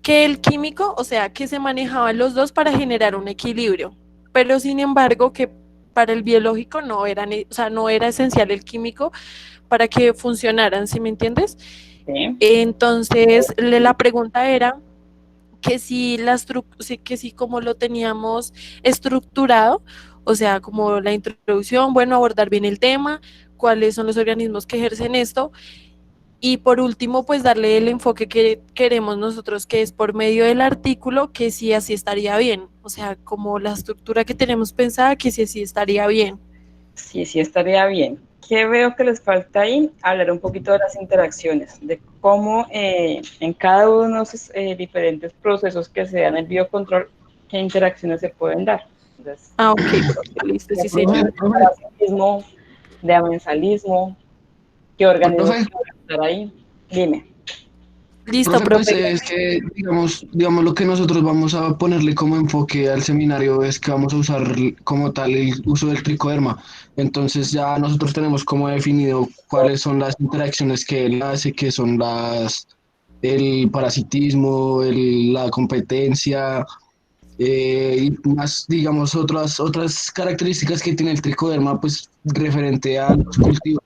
Que el químico, o sea, que se manejaban los dos para generar un equilibrio, pero sin embargo que para el biológico no era, o sea, no era esencial el químico para que funcionaran, ¿sí me entiendes? Sí. Entonces, la pregunta era que que si como lo teníamos estructurado, o sea, como la introducción, bueno, abordar bien el tema, cuáles son los organismos que ejercen esto, y por último, pues darle el enfoque que queremos nosotros, que es por medio del artículo, que sí así estaría bien, o sea, como la estructura que tenemos pensada, que sí así estaría bien. Sí, sí estaría bien. ¿Qué veo que les falta ahí? Hablar un poquito de las interacciones, de cómo en cada uno de los diferentes procesos que se dan en el biocontrol, qué interacciones se pueden dar. Entonces, Ok, listo, sí, de señor. parasitismo, de amensalismo, qué organismos Profe, pueden estar ahí. Dime. Listo, profe, pues profe. es que, digamos, lo que nosotros vamos a ponerle como enfoque al seminario es que vamos a usar como tal el uso del tricoderma. Entonces ya nosotros tenemos como definido cuáles son las interacciones que él hace, que son el parasitismo, la competencia, y más, digamos, otras características que tiene el tricoderma, pues referente a los cultivos.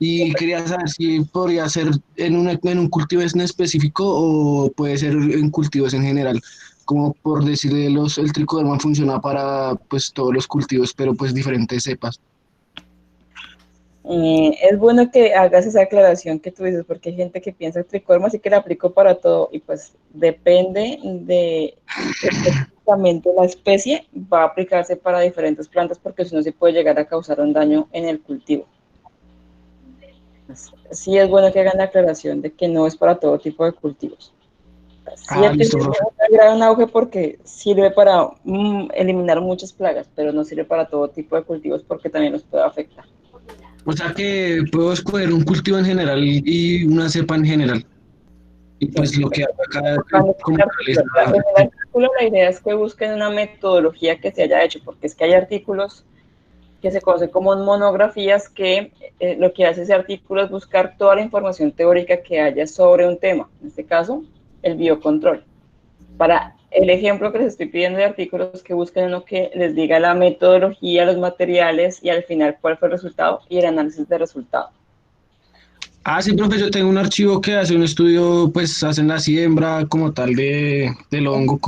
Y quería saber si podría ser en un cultivo en específico o puede ser en cultivos en general. Como por decirle, el tricoderma funciona para pues todos los cultivos, pero pues diferentes cepas. Es bueno que hagas esa aclaración que tú dices, porque hay gente que piensa el tricoderma, así que la aplico para todo, y pues depende de específicamente la especie, va a aplicarse para diferentes plantas, porque si no se puede llegar a causar un daño en el cultivo. Sí es bueno que hagan la aclaración de que no es para todo tipo de cultivos. Sí ha Listo, tenido profe. un gran auge porque sirve para eliminar muchas plagas, pero no sirve para todo tipo de cultivos porque también los puede afectar. O sea que puedo escoger un cultivo en general y una cepa en general. Y pues lo que hago acá como tal es En el artículo la idea es que busquen una metodología que se haya hecho, porque es que hay artículos que se conocen como monografías que lo que hace ese artículo es buscar toda la información teórica que haya sobre un tema, en este caso, el biocontrol. Para el ejemplo que les estoy pidiendo de artículos, que busquen uno que les diga la metodología, los materiales y al final cuál fue el resultado y el análisis de resultado. Sí, profe, yo tengo un archivo que hace un estudio, pues hacen la siembra como tal del hongo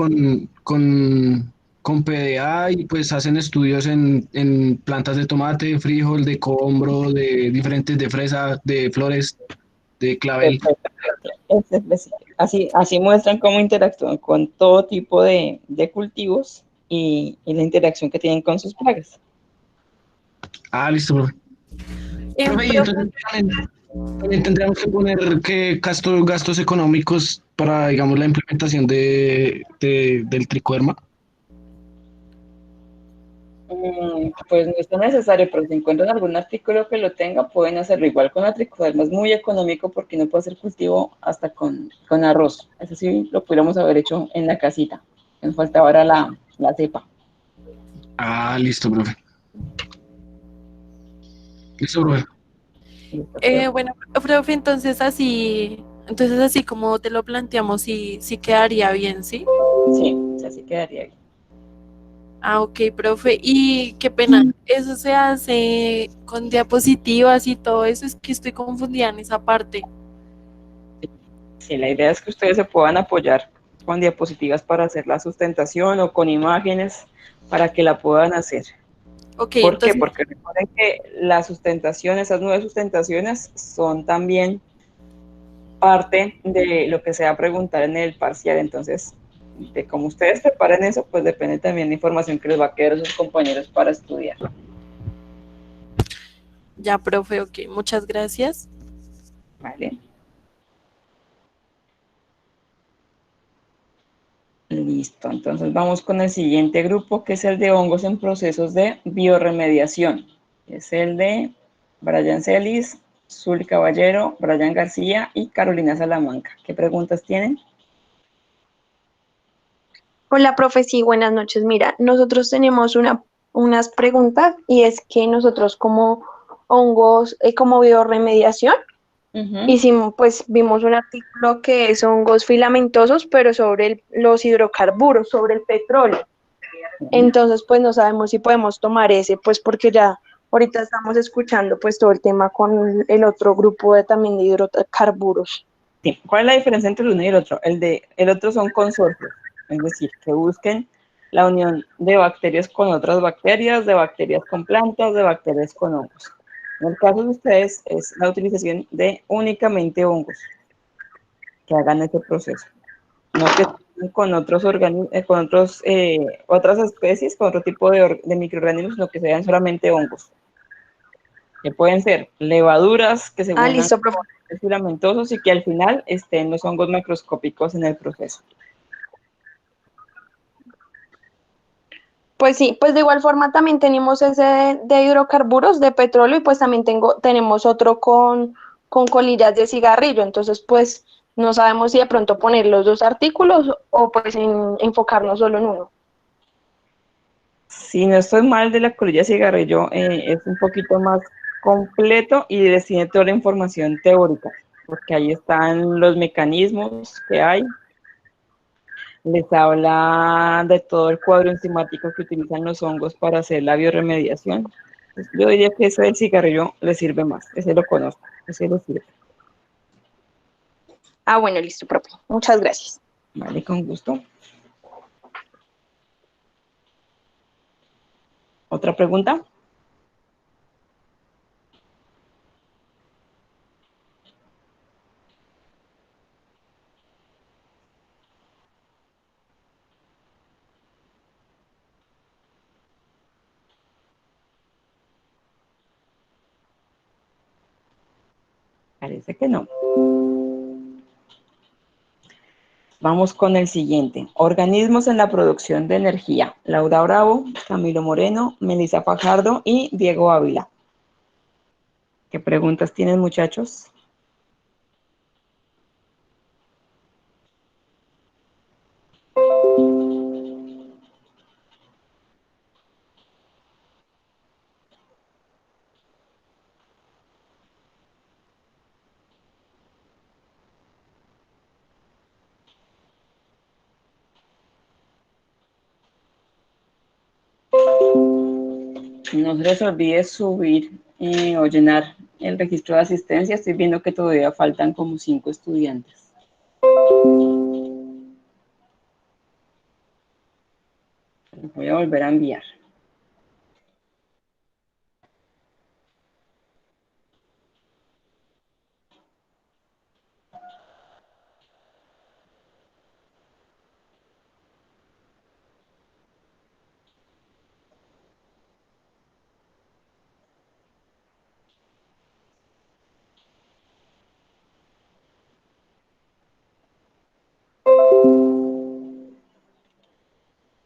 con PDA y pues hacen estudios en plantas de tomate, frijol, de cohombro, de diferentes, de fresa, de flores, de clavel. Así muestran cómo interactúan con todo tipo de cultivos y la interacción que tienen con sus plagas. Listo, profe. Profe, y entonces también tendríamos que poner gastos económicos para, digamos, la implementación del tricoderma. Pues no es tan necesario, pero si encuentran algún artículo que lo tenga, pueden hacerlo. Igual con la tricoderma es muy económico porque no puede hacer cultivo hasta con arroz. Eso sí lo pudiéramos haber hecho en la casita. Nos faltaba ahora la cepa. Listo, profe. Listo, profe. Bueno, profe, entonces así como te lo planteamos, sí quedaría bien, ¿sí? Sí, así quedaría bien. Ok, profe, y qué pena, eso se hace con diapositivas y todo eso, es que estoy confundida en esa parte. Sí, la idea es que ustedes se puedan apoyar con diapositivas para hacer la sustentación o con imágenes para que la puedan hacer. Ok, ¿Por entonces, qué? Porque recuerden que la sustentación, esas 9 sustentaciones son también parte de lo que se va a preguntar en el parcial. Entonces, De cómo ustedes preparen eso, pues depende también de la información que les va a quedar a sus compañeros para estudiar. Ya, profe, ok, muchas gracias. ¿Vale? Listo, entonces vamos con el siguiente grupo, que es el de hongos en procesos de biorremediación. Es el de Brian Celis, Zul Caballero, Brian García y Carolina Salamanca. ¿Qué preguntas tienen? Hola, profe, sí, buenas noches. Mira, nosotros tenemos unas preguntas y es que nosotros como hongos, como biorremediación, hicimos, pues vimos un artículo que es hongos filamentosos, pero sobre los hidrocarburos, sobre el petróleo. Entonces, pues no sabemos si podemos tomar ese, pues porque ya ahorita estamos escuchando pues todo el tema con el otro grupo de también de hidrocarburos. Sí. ¿Cuál es la diferencia entre el uno y el otro? El otro son consorcios, es decir, que busquen la unión de bacterias con otras bacterias, de bacterias con plantas, de bacterias con hongos. En el caso de ustedes es la utilización de únicamente hongos que hagan este proceso, no que estén con otros otras especies, con otro tipo de microorganismos, sino que sean solamente hongos, que pueden ser levaduras que se unan Listo, profe. con filamentosos y que al final estén los hongos macroscópicos en el proceso. Pues sí, pues de igual forma también tenemos ese de hidrocarburos, de petróleo, y pues también tenemos otro con colillas de cigarrillo. Entonces, pues no sabemos si de pronto poner los dos artículos o pues enfocarnos solo en uno. Si no estoy mal de la colilla de cigarrillo, es un poquito más completo y les tiene toda la información teórica, porque ahí están los mecanismos que hay, les habla de todo el cuadro enzimático que utilizan los hongos para hacer la biorremediación. Entonces, yo diría que ese del cigarrillo le sirve más, ese lo conozco, ese le sirve. Bueno, listo, profe. Muchas gracias. Vale, con gusto. ¿Otra pregunta? Parece que no. Vamos con el siguiente. Organismos en la producción de energía. Laura Bravo, Camilo Moreno, Melissa Fajardo y Diego Ávila. ¿Qué preguntas tienen, muchachos? No se les olvide subir o llenar el registro de asistencia. Estoy viendo que todavía faltan como 5 estudiantes. Les voy a volver a enviar.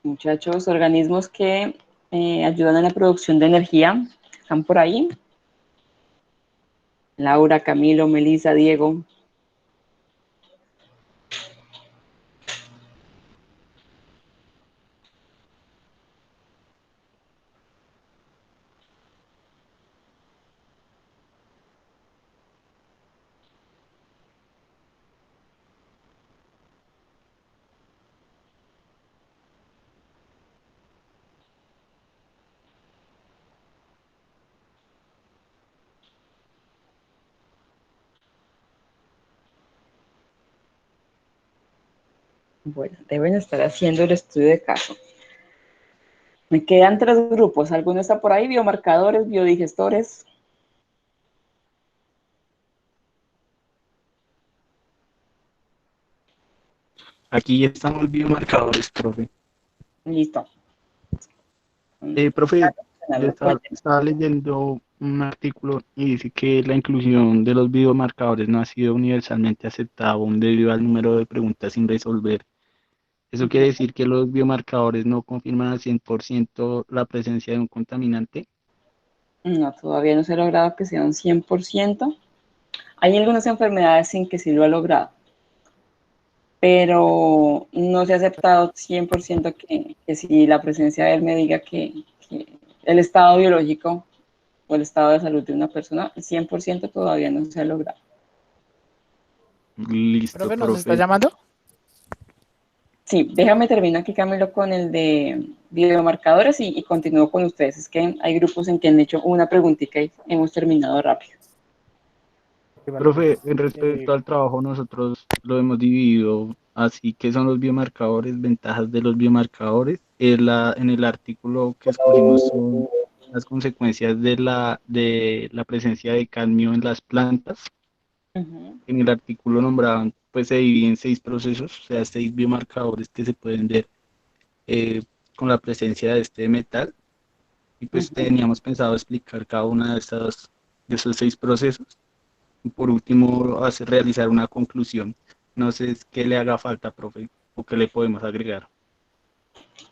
Muchachos, organismos que ayudan a la producción de energía, ¿están por ahí? Laura, Camilo, Melissa, Diego. Bueno, deben estar haciendo el estudio de caso. Me quedan 3 grupos. ¿Alguno está por ahí? Biomarcadores, biodigestores. Aquí están los biomarcadores, profe. Listo. Profe, yo estaba leyendo un artículo y dice que la inclusión de los biomarcadores no ha sido universalmente aceptada aún debido al número de preguntas sin resolver. ¿Eso quiere decir que los biomarcadores no confirman al 100% la presencia de un contaminante? No, todavía no se ha logrado que sea un 100%. Hay algunas enfermedades en que sí lo ha logrado, pero no se ha aceptado 100% que si la presencia de él me diga que el estado biológico o el estado de salud de una persona, 100% todavía no se ha logrado. Listo, ¿Profe, nos está llamando? Sí, déjame terminar aquí, Camilo, con el de biomarcadores y continúo con ustedes. Es que hay grupos en que han hecho una preguntita y hemos terminado rápido. Profe, en respecto al trabajo, nosotros lo hemos dividido así, que son los biomarcadores, ventajas de los biomarcadores. En el artículo que escogimos son las consecuencias de la presencia de cadmio en las plantas. En el artículo nombraban, pues se divide en 6 procesos, o sea, 6 biomarcadores que se pueden ver con la presencia de este metal. Y pues teníamos pensado explicar cada una de esos 6 procesos. Y por último, realizar una conclusión. No sé qué le haga falta, profe, o qué le podemos agregar.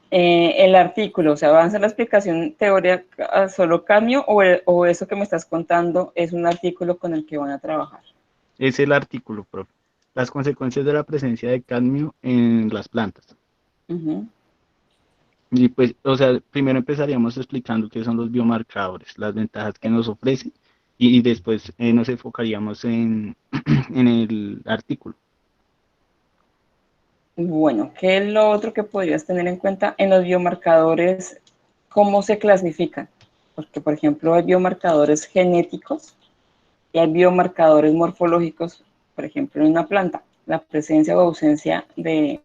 El artículo, o sea, ¿avanza la explicación teórica solo cadmio o eso que me estás contando es un artículo con el que van a trabajar? Es el artículo, profe. Las consecuencias de la presencia de cadmio en las plantas. Y pues, o sea, primero empezaríamos explicando qué son los biomarcadores, las ventajas que nos ofrecen, y después nos enfocaríamos en el artículo. Bueno, ¿qué es lo otro que podrías tener en cuenta en los biomarcadores? ¿Cómo se clasifican? Porque, por ejemplo, hay biomarcadores genéticos y hay biomarcadores morfológicos, por ejemplo, en una planta, la presencia o ausencia de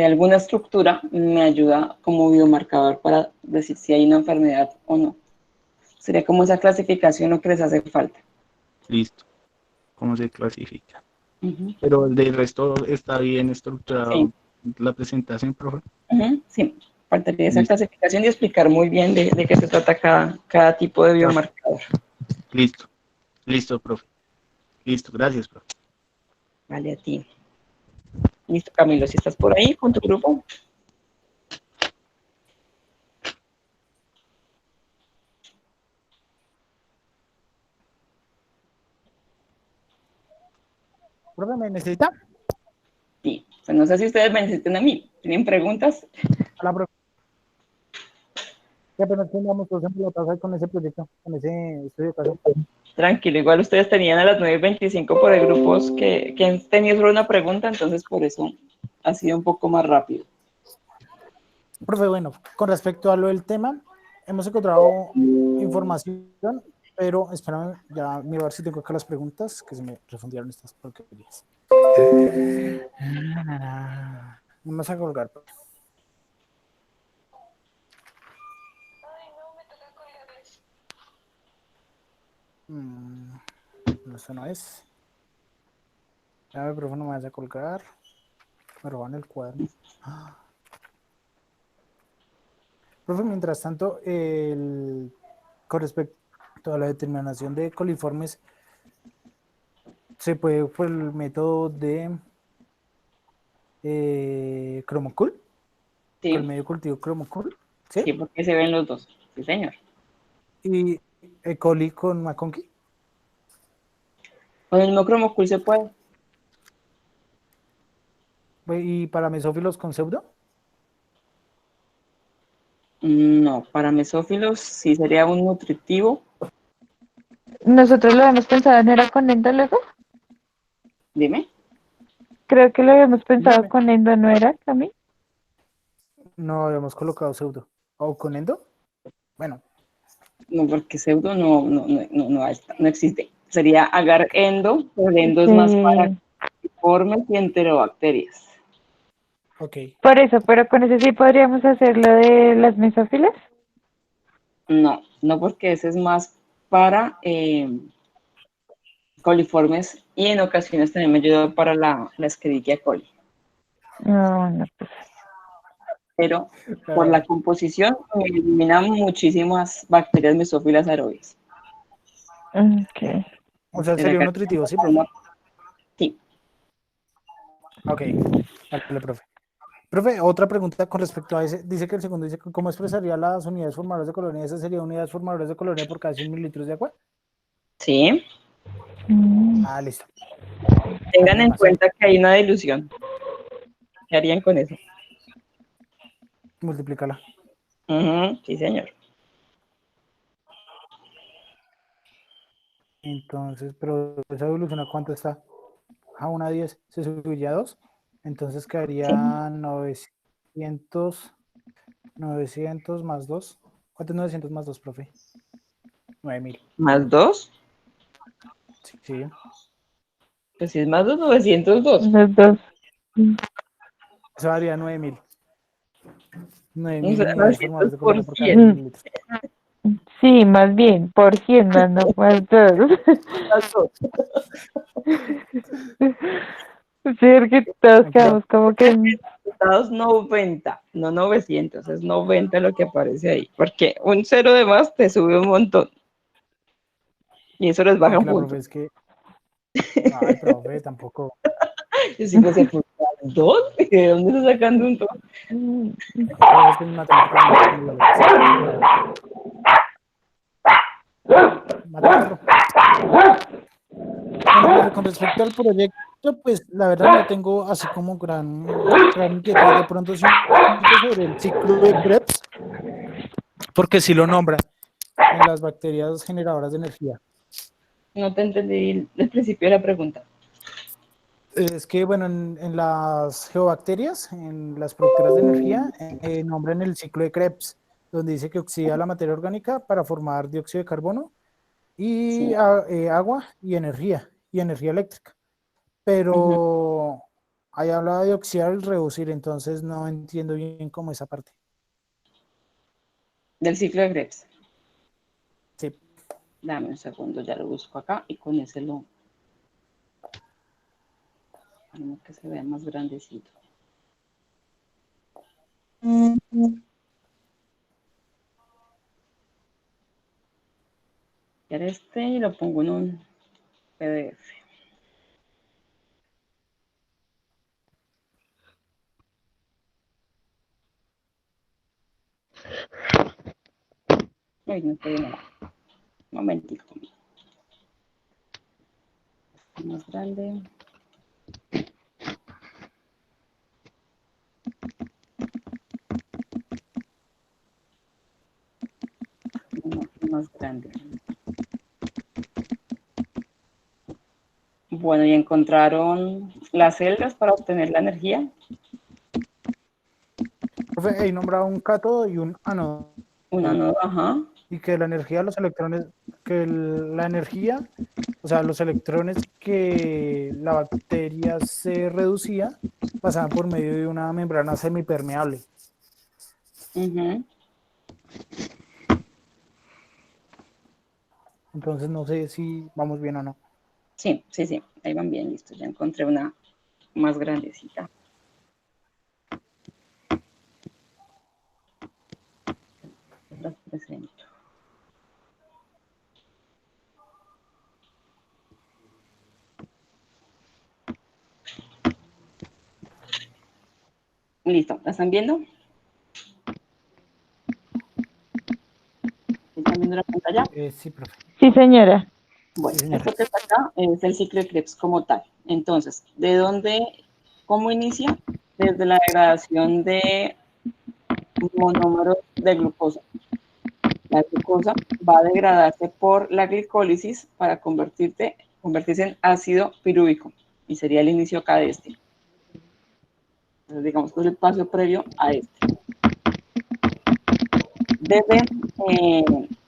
alguna estructura me ayuda como biomarcador para decir si hay una enfermedad o no. Sería como esa clasificación lo que les hace falta. Listo. ¿Cómo se clasifica? Pero del resto está bien estructurado la presentación, profe. Sí, faltaría esa clasificación y explicar muy bien de qué se trata cada tipo de biomarcador. Listo. Listo, profe. Listo, gracias, profe. Vale, a ti. Listo, Camilo, si estás por ahí con tu grupo. ¿Profe, me necesita? Sí, pues no sé si ustedes me necesitan a mí. ¿Tienen preguntas? Hola, profe. ¿Qué apenas tengamos todos en pelotas con ese proyecto, con ese estudio de caso? Tranquilo, igual ustedes tenían a las 9:25 por el grupos que han tenido solo una pregunta, entonces por eso ha sido un poco más rápido. Profe, bueno, con respecto a lo del tema, hemos encontrado información, pero espérame, ya miro a ver si tengo acá las preguntas, que se me refundieron estas porquerías. Vamos a colgar, profe. No, eso no es. A ver, profe, no me vayas a colgar. Me roban el cuaderno. Profe, mientras tanto, con respecto a la determinación de coliformes, ¿se puede por el método de Chromocul? Sí. ¿Con el medio cultivo Chromocul? ¿Sí? Sí, porque se ven los dos. Sí, señor. ¿Y E. coli con MacConkey? Con el mismo Chromocul se puede. ¿Y para mesófilos con pseudo? No, para mesófilos sí sería un nutritivo. Nosotros lo habíamos pensado, ¿no era con endo luego? Dime. Creo que lo habíamos pensado con endo, ¿no era, Cami? No, habíamos colocado pseudo. ¿O con endo? Bueno. No, porque pseudo no existe. Sería agar endo, pero el endo es más para coliformes y enterobacterias. Ok. Por eso, pero con ese sí podríamos hacer lo de las mesófilas. No, porque ese es más para coliformes y en ocasiones también me ayudó para la Escherichia coli. No, no, pues. Pero por la composición me eliminan muchísimas bacterias mesófilas aerobias. Ok. O sea, sería un nutritivo, ¿sí, profe? Sí. Ok, vale, profe. Profe, otra pregunta con respecto a ese. Dice que el segundo dice, ¿cómo expresaría las unidades formadoras de colonia? ¿Esa sería unidades formadoras de colonia por cada 100 mililitros de agua? Sí. Ah, listo. Tengan en cuenta que hay una dilución. ¿Qué harían con eso? Multiplícala. Sí, señor. Entonces, pero esa evolución ¿a cuánto está? A 1 a 10, se subiría a 2. Entonces quedaría 900 más 2. ¿Cuánto es 900 más 2, profe? 9000. ¿Más 2? Sí. Pues si es más 2, 902. Los dos. Eso daría 9000. 9000 O sea, unidades formadoras de colonia por cada 900%. 100 mililitros. Sí, más bien, por 100 más no más 2. Sí, porque todos quedamos como que... Resultados 90, no 900, es 90 lo que aparece ahí, porque un 0 de más te sube un montón. Y eso les baja un Tranquila, punto. profe, es que... Ay, profe, tampoco. Yo sí pensé, ¿por qué 2? ¿De dónde está sacando un 2? Profe, es que en matemáticas no tengo la letra. Bueno, profe, con respecto al proyecto, pues la verdad no tengo así como gran inquietud. De pronto sí un poquito sobre el ciclo de Krebs, porque sí lo nombra en las bacterias generadoras de energía. No te entendí el principio de la pregunta. Es que, bueno, en las geobacterias, en las productoras de energía, nombran el ciclo de Krebs, donde dice que oxida la materia orgánica para formar dióxido de carbono y agua y energía eléctrica. Pero ahí hablaba de oxidar y reducir, entonces no entiendo bien cómo esa parte. Del ciclo de Krebs. Sí. Dame un segundo, ya lo busco acá y con ese lo... Para que se vea más grandecito. Quiero este y lo pongo en un PDF. Ay, no estoy nada. Un momentito. Más grande. Más grande. Bueno, y encontraron las celdas para obtener la energía. Profe, ahí nombraba un cátodo y un ánodo. Un ánodo, ajá. Y que la energía de los electrones, la energía, o sea, los electrones que la bacteria se reducía, pasaban por medio de una membrana semipermeable. Entonces no sé si vamos bien o no. Sí, ahí van bien, listo. Ya encontré una más grandecita. Las presento. Listo, ¿la están viendo? ¿Están viendo la pantalla? Sí, profe. Sí, señora. Bueno, esto que está acá es el ciclo de Krebs como tal. Entonces, cómo inicia? Desde la degradación de monómeros de glucosa. La glucosa va a degradarse por la glicólisis para convertirse en ácido pirúvico y sería el inicio acá de este. Entonces, digamos que es el paso previo a este. Desde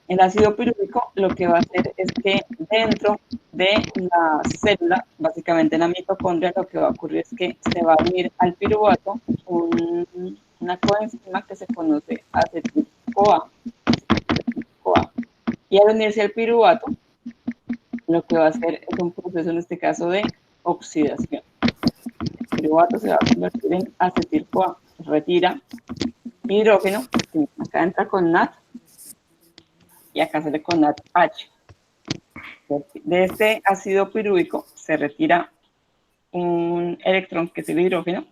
el ácido pirúvico lo que va a hacer es que dentro de la célula, básicamente en la mitocondria, lo que va a ocurrir es que se va a unir al piruvato una coenzima que se conoce acetil-CoA. Y al unirse al piruvato, lo que va a hacer es un proceso, en este caso, de oxidación. El piruvato se va a convertir en acetil-CoA, retira hidrógeno, acá entra con NAD y acá sale con NADH. De este ácido pirúvico se retira un electrón, que es el hidrógeno,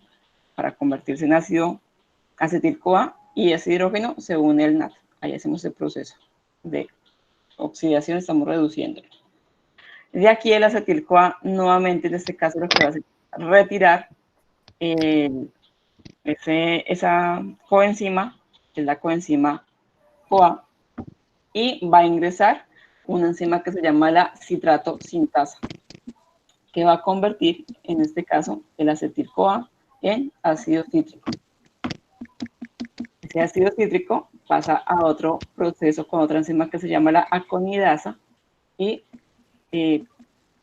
para convertirse en ácido acetil-CoA, y ese hidrógeno se une al NAD. Ahí hacemos el proceso de oxidación, estamos reduciéndolo. De aquí el acetil-CoA, nuevamente en este caso lo que va a hacer es retirar esa coenzima, que es la coenzima CoA, y va a ingresar una enzima que se llama la citrato sintasa, que va a convertir, en este caso, el acetil-CoA en ácido cítrico. Ese ácido cítrico pasa a otro proceso con otra enzima que se llama la aconidasa, y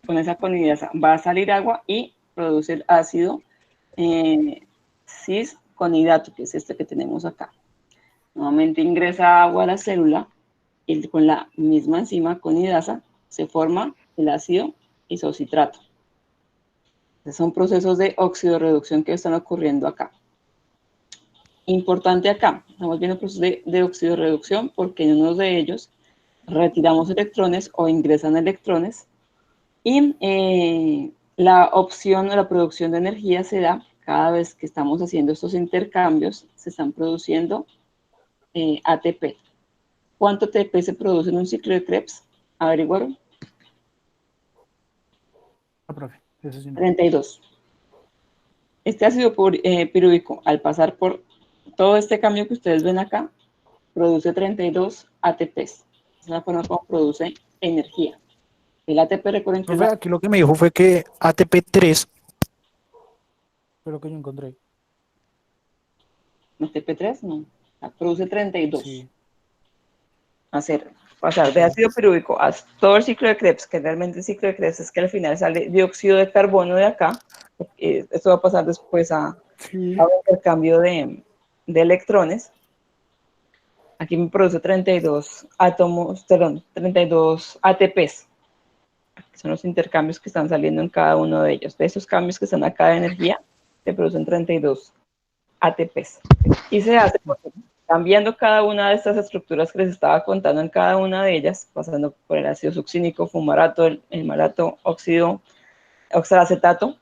con esa aconidasa va a salir agua y produce el ácido cis-conidato, que es este que tenemos acá. Nuevamente ingresa agua a la célula y con la misma enzima conidasa se forma el ácido isocitrato. Entonces son procesos de oxidorreducción que están ocurriendo acá. Importante acá, estamos viendo procesos de oxidorreducción porque en uno de ellos retiramos electrones o ingresan electrones, y la opción o la producción de energía se da cada vez que estamos haciendo estos intercambios, se están produciendo ATP. ¿Cuánto ATP se produce en un ciclo de Krebs? ¿Averiguaron? Profe, eso sí no. 32. Este ácido pirúvico, al pasar por todo este cambio que ustedes ven acá, produce 32 ATPs. Es la forma como produce energía. El ATP, recuerden que... Profe, aquí lo que me dijo fue que ATP3 fue lo que yo encontré. ATP3 no, produce 32. Sí. Pasar de ácido pirúvico a todo el ciclo de Krebs, que realmente el ciclo de Krebs es que al final sale dióxido de carbono de acá. Esto va a pasar después a un intercambio de electrones. Aquí me produce 32 32 ATPs. Son los intercambios que están saliendo en cada uno de ellos. De esos cambios que están acá de energía, se producen 32 ATPs. Y se hace porque cambiando cada una de estas estructuras que les estaba contando en cada una de ellas, pasando por el ácido succínico, fumarato, el malato, oxalacetato.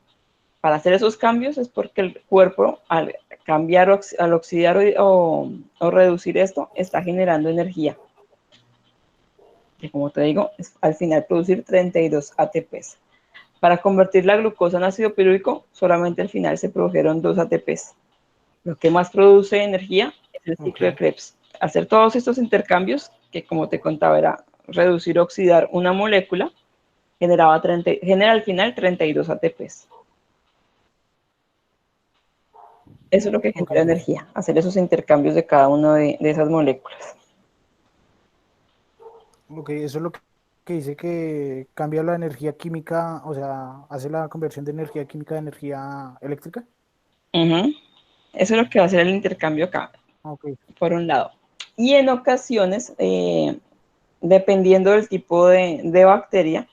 Para hacer esos cambios es porque el cuerpo, al cambiar, al oxidar o reducir esto, está generando energía. Que como te digo, es al final producir 32 ATPs. Para convertir la glucosa en ácido pirúvico, solamente al final se produjeron 2 ATPs. Lo que más produce energía es el ciclo de Krebs. Hacer todos estos intercambios, que como te contaba era reducir o oxidar una molécula, genera al final 32 ATPs. Eso es lo que genera energía, hacer esos intercambios de cada una de esas moléculas. Ok, eso es lo que dice que cambia la energía química, o sea, hace la conversión de energía química a energía eléctrica. Eso es lo que va a hacer el intercambio acá, por un lado. Y en ocasiones, dependiendo del tipo de bacteria,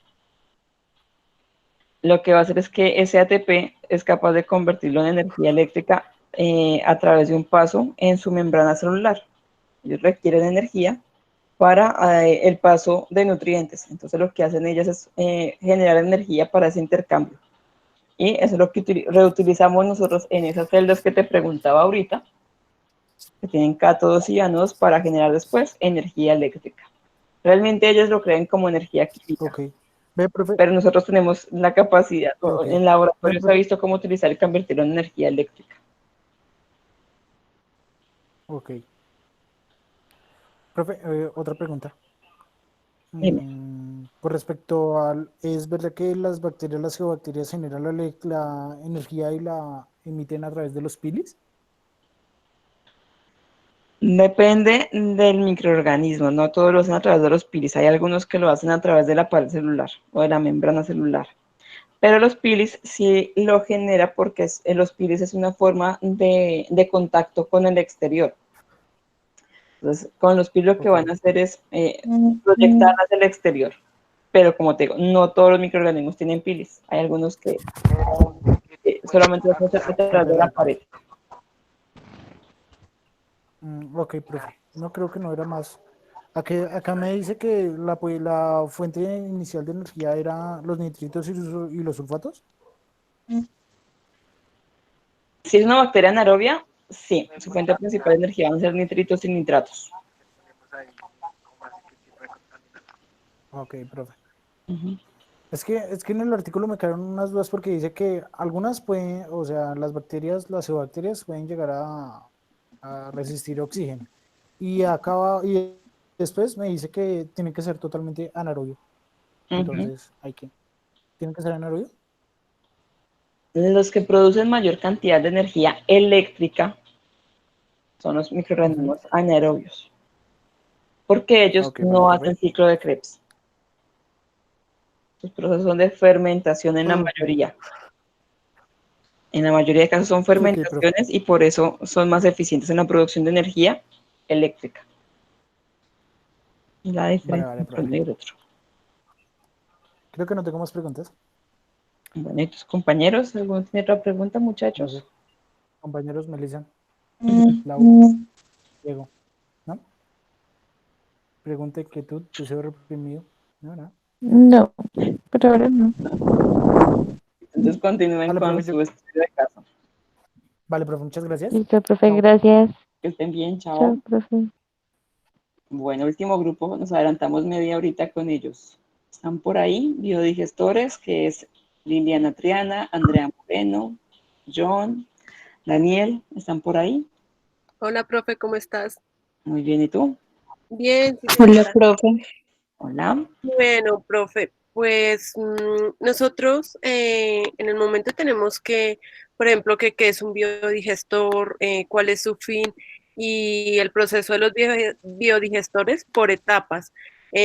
lo que va a hacer es que ese ATP es capaz de convertirlo en energía eléctrica a través de un paso en su membrana celular. Ellos requieren energía para el paso de nutrientes. Entonces lo que hacen ellas es generar energía para ese intercambio. Y eso es lo que reutilizamos nosotros en esas celdas que te preguntaba ahorita, que tienen cátodos y ánodos para generar después energía eléctrica. Realmente ellos lo creen como energía química. Pero nosotros tenemos la capacidad, en laboratorio se ha visto cómo utilizar y convertirlo en energía eléctrica. Ok. Profe, otra pregunta. Con respecto al, ¿es verdad que las geobacterias generan la energía y la emiten a través de los pilis? Depende del microorganismo, no todos lo hacen a través de los pilis, hay algunos que lo hacen a través de la pared celular o de la membrana celular. Pero los pilis sí lo genera porque los pilis es una forma de contacto con el exterior. Entonces, con los pilis lo que van a hacer es proyectar hacia el exterior. pero como te digo, no todos los microorganismos tienen pilis. Hay algunos que solamente los hacen a través de la pared. Ok, profe. No creo que no era más. Acá me dice que la fuente inicial de energía era los nitritos y los sulfatos. Si es una bacteria anaerobia, sí, su fuente principal de energía van a ser nitritos y nitratos. Ok, profe. Es que en el artículo me quedaron unas dudas porque dice que algunas pueden, o sea, las eubacterias pueden llegar a resistir oxígeno. Y después me dice que tiene que ser totalmente anaerobio. Entonces, ¿tiene que ser anaerobio? Los que producen mayor cantidad de energía eléctrica son los microorganismos anaerobios, porque ellos no hacen ciclo de Krebs. Sus procesos son de fermentación en la mayoría. En la mayoría de casos son fermentaciones y por eso son más eficientes en la producción de energía eléctrica. La diferencia entre uno y el otro. Creo que no tengo más preguntas. Bueno, ¿y tus compañeros? ¿Alguna tiene otra pregunta, muchachos? Compañeros, Melissa, Laura, Diego, ¿no? Pregunte que tú, deseo reprimido. No, pero ahora no. Entonces continúen con su estudio de caso. Vale, profe, muchas gracias. Listo, profe, gracias. Que estén bien, chao. Chao, profe. Bueno, último grupo, nos adelantamos media horita con ellos. Están por ahí, biodigestores, que es Liliana Triana, Andrea Moreno, John, Daniel, ¿están por ahí? Hola, profe, ¿cómo estás? Muy bien, ¿y tú? Bien, sí, Hola, señora. profe. Hola. Bueno, profe, pues nosotros en el momento tenemos que, por ejemplo, qué es un biodigestor, cuál es su fin y el proceso de los biodigestores por etapas.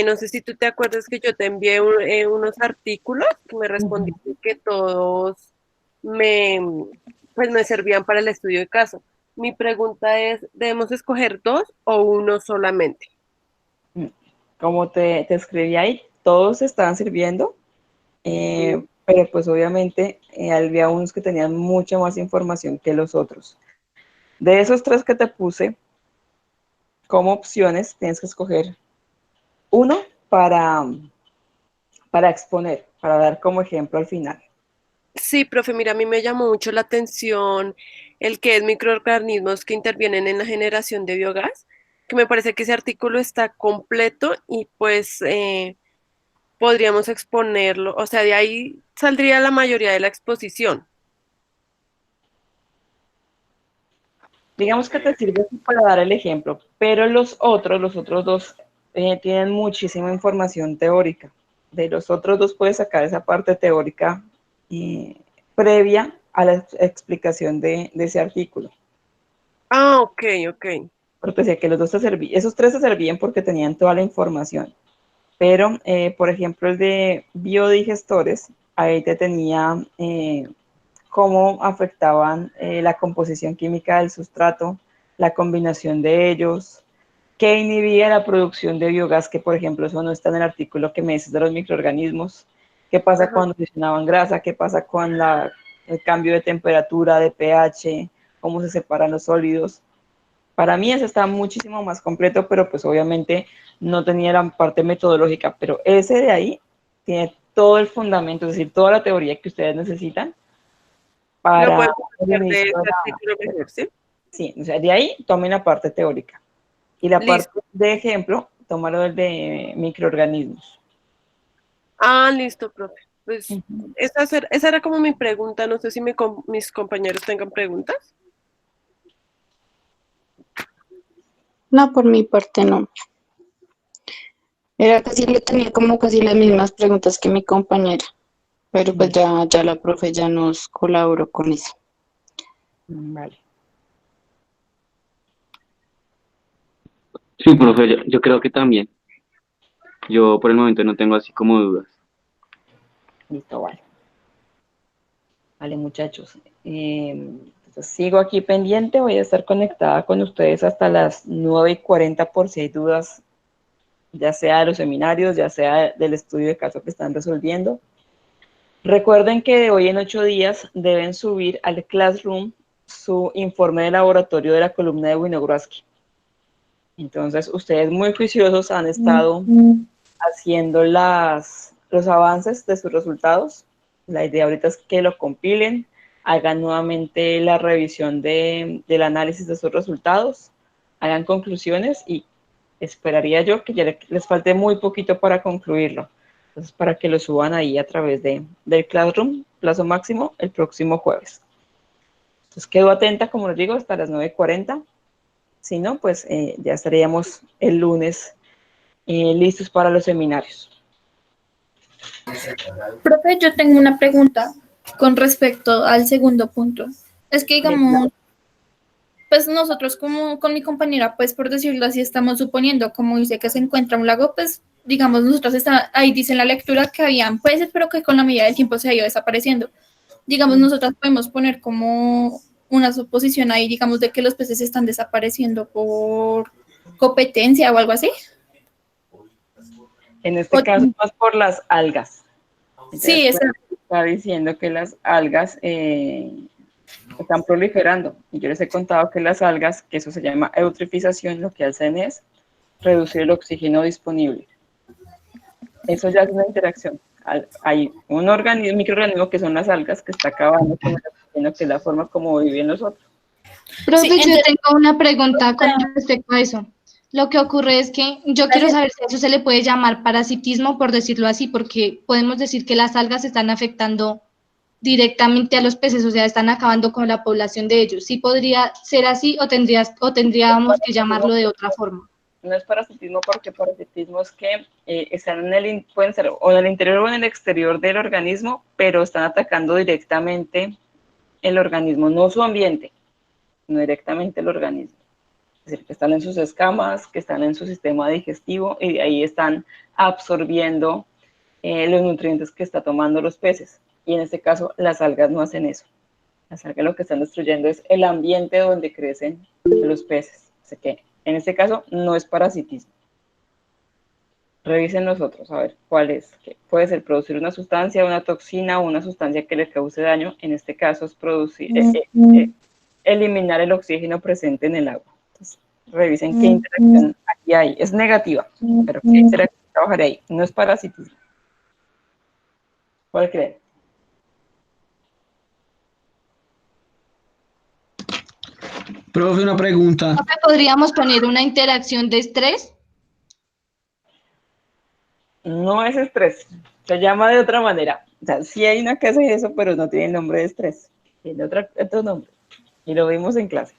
No sé si tú te acuerdas que yo te envié unos artículos que me respondiste que todos pues me servían para el estudio de caso. Mi pregunta es, ¿debemos escoger dos o uno solamente? Como te escribí ahí, todos estaban sirviendo, pero pues obviamente había unos que tenían mucha más información que los otros. De esos 3 que te puse como opciones, tienes que escoger uno para exponer, para dar como ejemplo al final. Sí, profe, mira, a mí me llamó mucho la atención el que es microorganismos que intervienen en la generación de biogás, que me parece que ese artículo está completo y pues podríamos exponerlo, o sea, de ahí saldría la mayoría de la exposición. Digamos que te sirve para dar el ejemplo, pero los otros 2 tienen muchísima información teórica. De los otros 2 puedes sacar esa parte teórica previa a la explicación de ese artículo. Ah, ok. Porque decía que los 2 esos 3 te servían porque tenían toda la información. Pero, por ejemplo, el de biodigestores, ahí te tenía cómo afectaban la composición química del sustrato, la combinación de ellos, qué inhibía la producción de biogás, que por ejemplo eso no está en el artículo que me dices de los microorganismos, qué pasa cuando fusionaban grasa, qué pasa con el cambio de temperatura, de pH, cómo se separan los sólidos. Para mí ese está muchísimo más completo, pero pues obviamente no tenía la parte metodológica, pero ese de ahí tiene todo el fundamento, es decir, toda la teoría que ustedes necesitan para lo podemos el hacer de inicio este artículo mejor, ¿sí? Sí, o sea, de ahí tomen la parte teórica. Y la Listo. parte de ejemplo, tómalo del de microorganismos. Ah, listo, profe. Pues esa era como mi pregunta, no sé si mis compañeros tengan preguntas. No, por mi parte no. Era casi, le tenía como casi las mismas preguntas que mi compañera, pero pues ya la profe ya nos colaboró con eso. Vale. Sí, profe, yo creo que también. Yo por el momento no tengo así como dudas. Listo, vale. Vale, muchachos. Entonces, sigo aquí pendiente, voy a estar conectada con ustedes hasta las 9:40 por si hay dudas ya sea de los seminarios, ya sea del estudio de caso que están resolviendo. Recuerden que de hoy en 8 días deben subir al Classroom su informe de laboratorio de la columna de Winogrodsky. Entonces, ustedes muy juiciosos han estado haciendo los avances de sus resultados. La idea ahorita es que lo compilen, hagan nuevamente la revisión del análisis de sus resultados, hagan conclusiones y esperaría yo que ya les falte muy poquito para concluirlo. Entonces, para que lo suban ahí a través del Classroom, plazo máximo el próximo jueves. Entonces, quedo atenta, como les digo, hasta las 9:40. Si no, pues ya estaríamos el lunes listos para los seminarios. Profe, yo tengo una pregunta con respecto al segundo punto. Es que, digamos, pues nosotros como con mi compañera, pues por decirlo así, estamos suponiendo, como dice que se encuentra un lago, pues digamos, nosotros ahí dice en la lectura que habían peces, pero que con la medida del tiempo se ha ido desapareciendo. Digamos, nosotros podemos poner como una suposición ahí, digamos, de que los peces están desapareciendo por competencia o algo así. En este caso, más por las algas. Sí, está diciendo que las algas están proliferando. Y yo les he contado que las algas, que eso se llama eutrofización, lo que hacen es reducir el oxígeno disponible. Eso ya es una interacción. Hay un microorganismo que son las algas que está acabando con el oxígeno, que es la forma como viven los otros. Profe, yo tengo una pregunta con respecto a eso. Lo que ocurre es que yo quiero saber si a eso se le puede llamar parasitismo, por decirlo así, porque podemos decir que las algas están afectando directamente a los peces, o sea, están acabando con la población de ellos. ¿Sí podría ser así o tendríamos que llamarlo de otra forma? No es parasitismo porque parasitismo es que están pueden ser o en el interior o en el exterior del organismo, pero están atacando directamente el organismo, no su ambiente, sino directamente el organismo. Es decir, que están en sus escamas, que están en su sistema digestivo y de ahí están absorbiendo los nutrientes que está tomando los peces. Y en este caso, las algas no hacen eso. Las algas lo que están destruyendo es el ambiente donde crecen los peces. Así que en este caso no es parasitismo. Revisen los otros, a ver cuál es. Que puede ser producir una sustancia, una toxina o una sustancia que le cause daño. En este caso es producir, eliminar el oxígeno presente en el agua. Entonces, revisen qué interacción aquí hay. Es negativa, pero qué interacción trabajaré ahí. No es parasitismo. ¿Cuál creen? Profe, una pregunta. ¿Podríamos poner una interacción de estrés? No es estrés, se llama de otra manera. O sea, sí hay una que hace eso, pero no tiene el nombre de estrés. Tiene otro nombre. Y lo vimos en clase.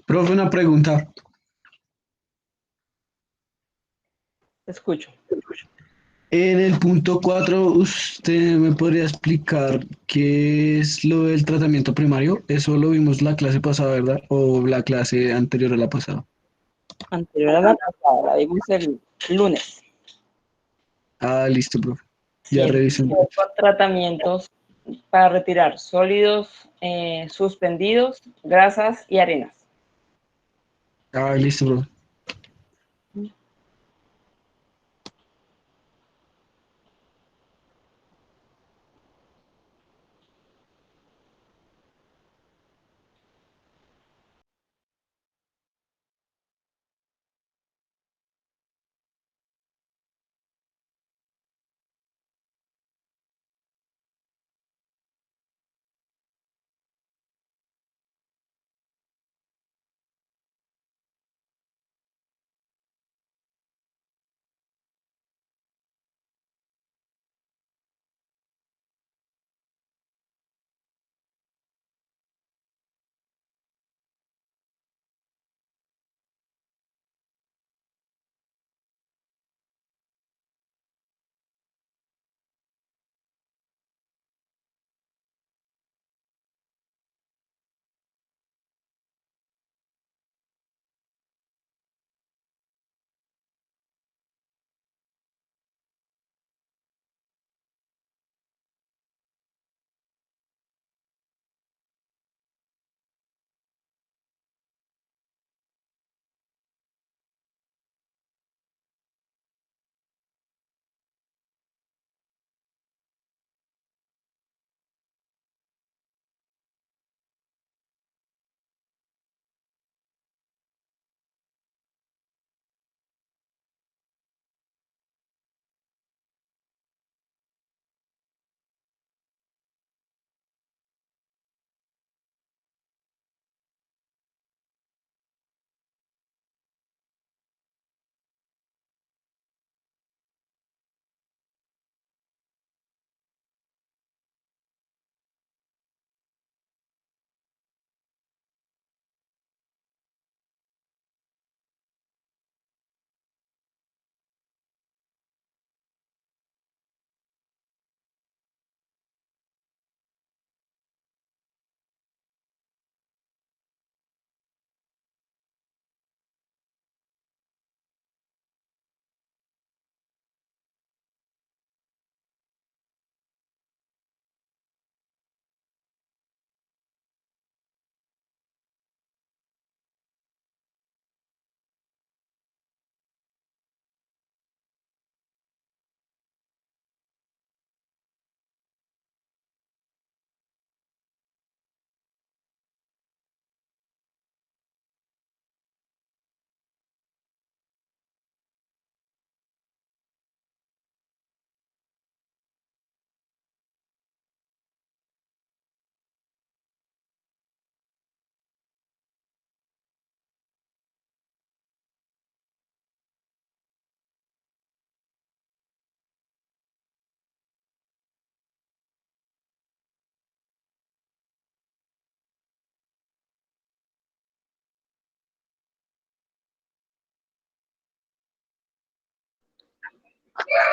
Profe, una pregunta. Te escucho. En el punto 4, ¿usted me podría explicar qué es lo del tratamiento primario? Eso lo vimos la clase pasada, ¿verdad? O la clase anterior a la pasada. Anterior a la pasada, la vimos el lunes. Ah, listo, profe. Sí, Ya revisé. con tratamientos para retirar sólidos suspendidos, grasas y arenas. Ah, listo, bro.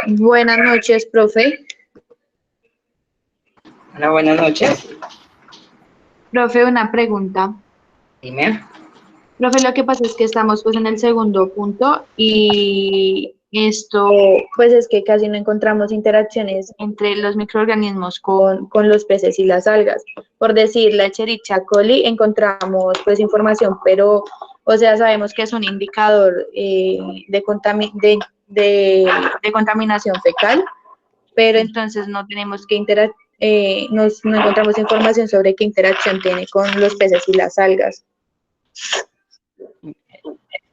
Buenas noches, profe. Hola, buenas noches. Profe, una pregunta. Dime. Profe, lo que pasa es que estamos pues en el segundo punto y esto pues es que casi no encontramos interacciones entre los microorganismos con los peces y las algas. Por decir, la Escherichia coli encontramos pues información, pero o sea, sabemos que es un indicador de contaminación fecal, pero entonces no tenemos que no encontramos información sobre qué interacción tiene con los peces y las algas.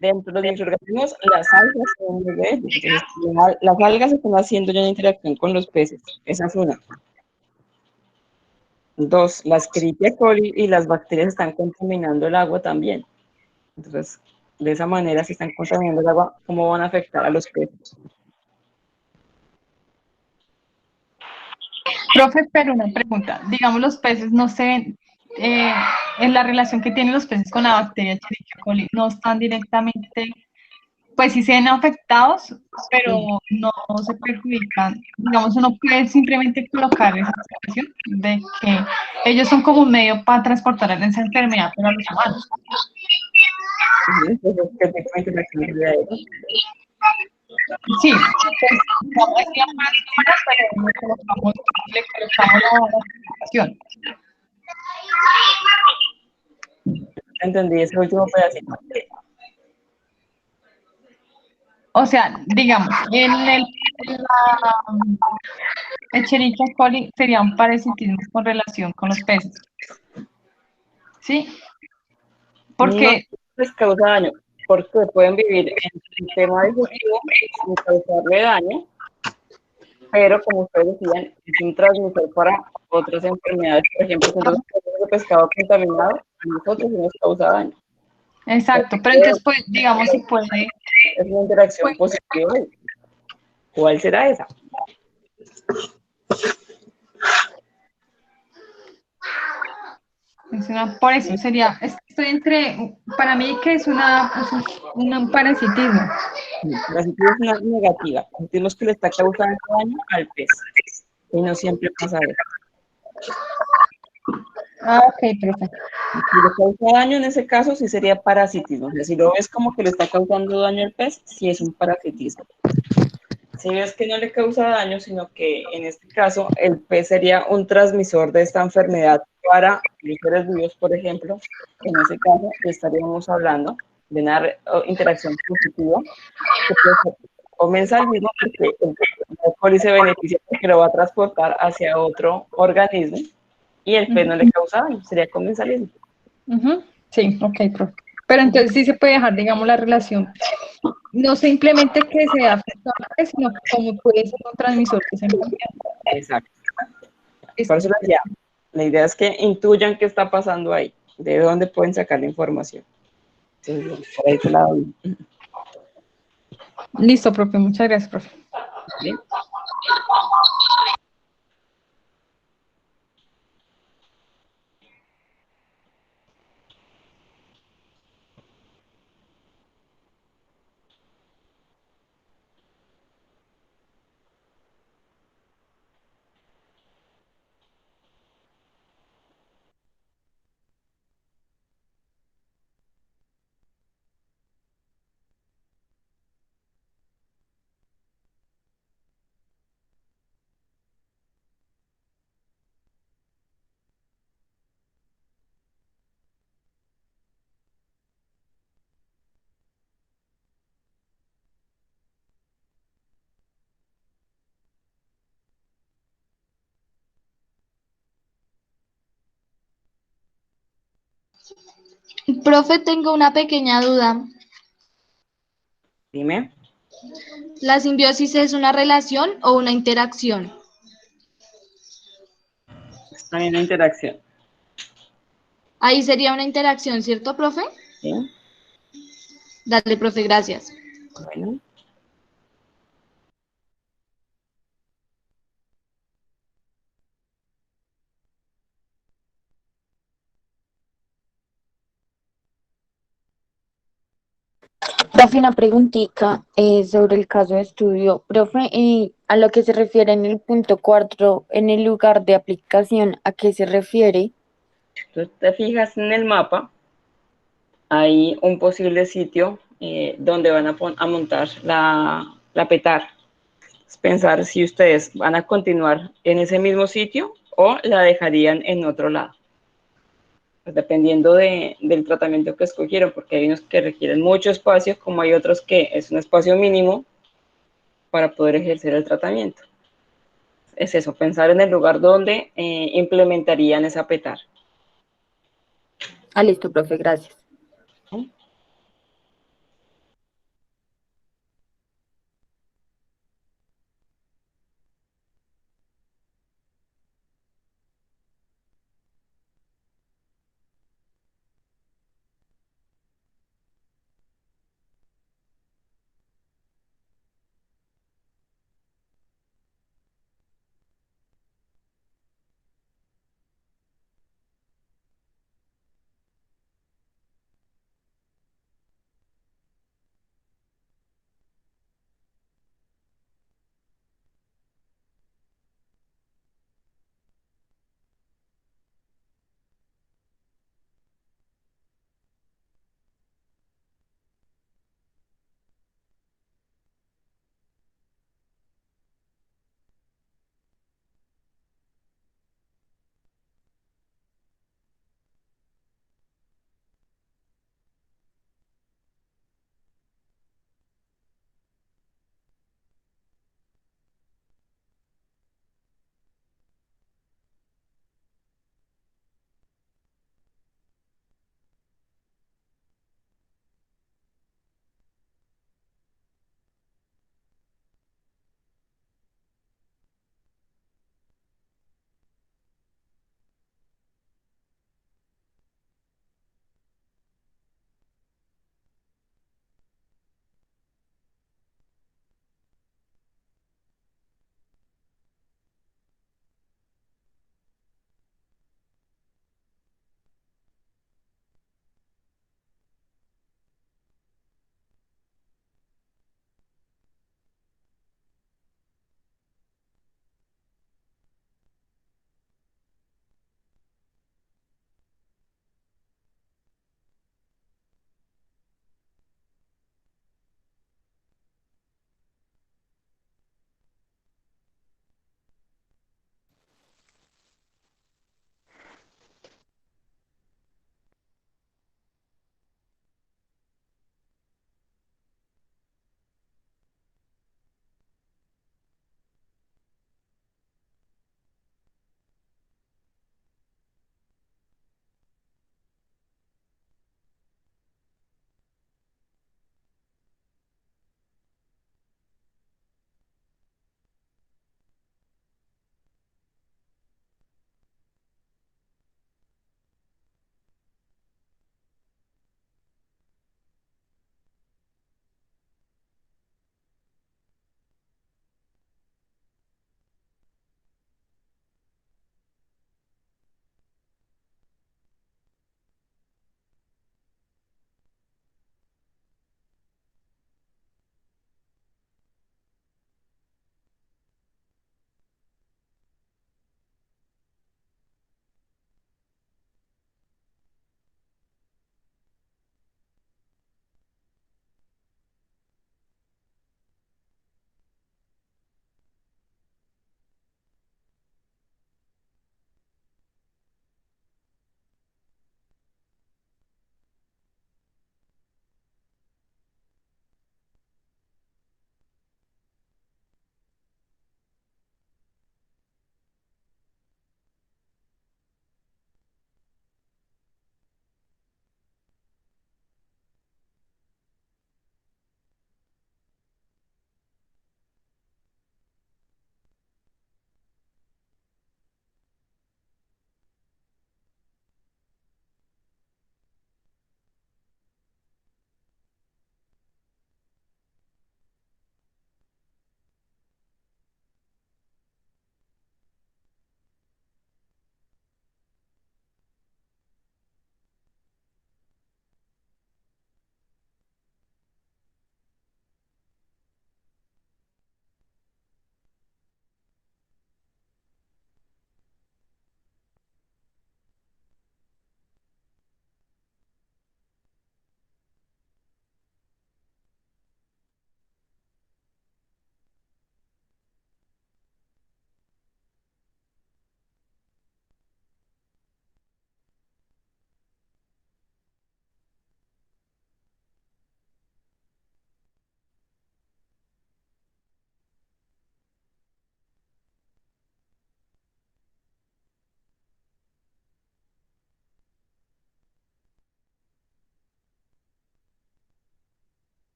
Dentro de los microorganismos, las algas son muy de ellos. Entonces, las algas están haciendo ya una interacción con los peces. Esa es una. Dos, las Escherichia coli y las bacterias están contaminando el agua también. Entonces, de esa manera, si están contaminando el agua, ¿cómo van a afectar a los peces? Profe, pero una pregunta. Digamos, los peces no se ven, en la relación que tienen los peces con la bacteria Escherichia coli, no están directamente, pues sí se ven afectados, pero no se perjudican. Digamos, uno puede simplemente colocar esa situación de que ellos son como un medio para transportar esa enfermedad para los humanos. Entonces, ¿qué tipo de interacción habría de eso? Sí, pues, como decía más, pero le colocamos medicación. Entendí ese último pedacito. O sea, digamos, Escherichia coli sería un parasitismo con relación con los peces. ¿Sí? No Porque les causa daño, porque pueden vivir en el sistema digestivo sin causarle daño, pero como ustedes decían, es un transmisor para otras enfermedades. Por ejemplo, si nosotros comemos el pescado contaminado, a nosotros sí nos causa daño. exacto, pero entonces, pues, digamos, si puede. Es una interacción positiva. ¿Cuál será esa? Por eso sería, estoy entre, para mí que es un parasitismo. La sensibilidad es una negativa. Sentimos que le está causando daño al pez. Y no siempre pasa eso. Ah, ok, perfecto. Si le causa daño en ese caso, sí sería parasitismo. O sea, si lo ves como que le está causando daño al pez, sí es un parasitismo. Si ves que no le causa daño, sino que en este caso el pez sería un transmisor de esta enfermedad para los seres vivos, por ejemplo, en ese caso estaríamos hablando de una interacción positiva que puede ser o mensalismo, porque el coli se beneficia porque lo va a transportar hacia otro organismo y el pez no le causa daño, sería comensalismo. Sí, ok, profe. Pero entonces sí se puede dejar, digamos, la relación. No simplemente que se afecta al pez, sino como puede ser un transmisor de esa enfermedad. Exacto. Por eso la idea es que intuyan qué está pasando ahí, de dónde pueden sacar la información. Entonces, por ahí te la doy. Listo, profe. Muchas gracias, profe. Bien. Profe, tengo una pequeña duda. Dime. ¿La simbiosis es una relación o una interacción? Es también una interacción. Ahí sería una interacción, ¿cierto, profe? ¿Sí? Dale, profe, gracias. Bueno. Profe, una preguntita sobre el caso de estudio. Profe, a lo que se refiere en el punto 4, en el lugar de aplicación, ¿a qué se refiere? Tú te fijas en el mapa, hay un posible sitio donde van a montar la petar. Es pensar si ustedes van a continuar en ese mismo sitio o la dejarían en otro lado. Pues dependiendo del tratamiento que escogieron, porque hay unos que requieren mucho espacio, como hay otros que es un espacio mínimo para poder ejercer el tratamiento. Es eso, pensar en el lugar donde implementarían esa petar. Ah, listo, profe, gracias.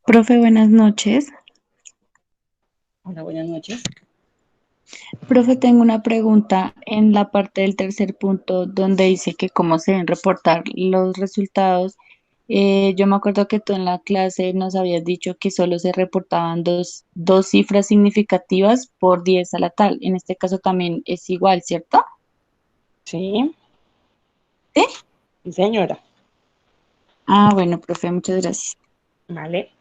Profe, buenas noches. Hola, buenas noches. Profe, tengo una pregunta en la parte del tercer punto donde dice que cómo se deben reportar los resultados. Yo me acuerdo que tú en la clase nos habías dicho que solo se reportaban dos cifras significativas por 10 a la tal. En este caso también es igual, ¿cierto? Sí. ¿Sí? Sí, señora. Ah, bueno, profe, muchas gracias. Vale.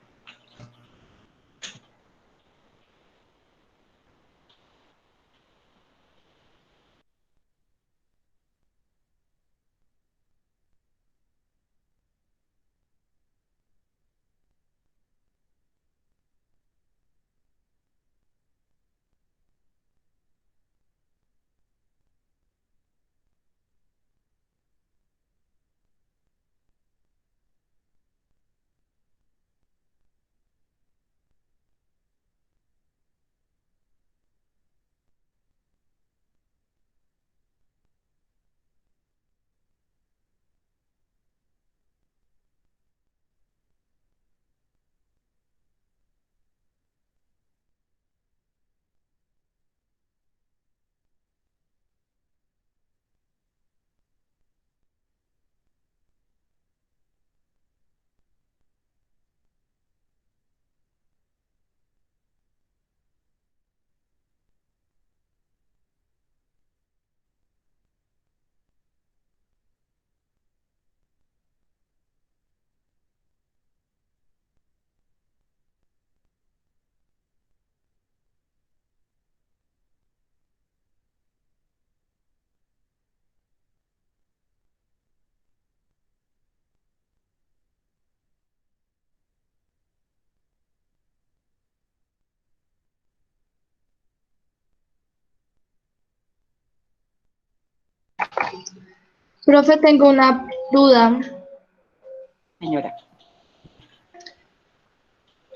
Profe, tengo una duda. Señora.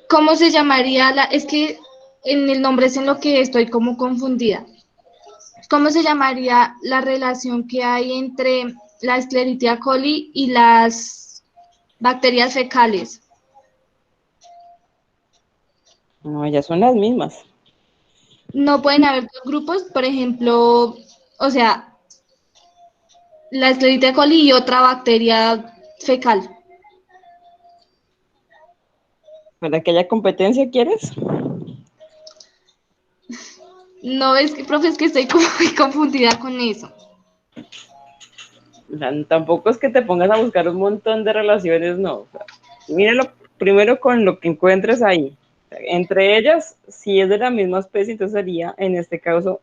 ¿Cómo se llamaría es que en el nombre es en lo que estoy como confundida. ¿Cómo se llamaría la relación que hay entre la Escherichia coli y las bacterias fecales? No, ellas son las mismas. No pueden haber dos grupos, por ejemplo, o sea, la Escherichia coli y otra bacteria fecal. ¿Para que haya competencia quieres? No, es que, profe, es que estoy como muy confundida con eso. O sea, tampoco es que te pongas a buscar un montón de relaciones, no. O sea, míralo primero con lo que encuentres ahí. Entre ellas, si es de la misma especie, entonces sería, en este caso,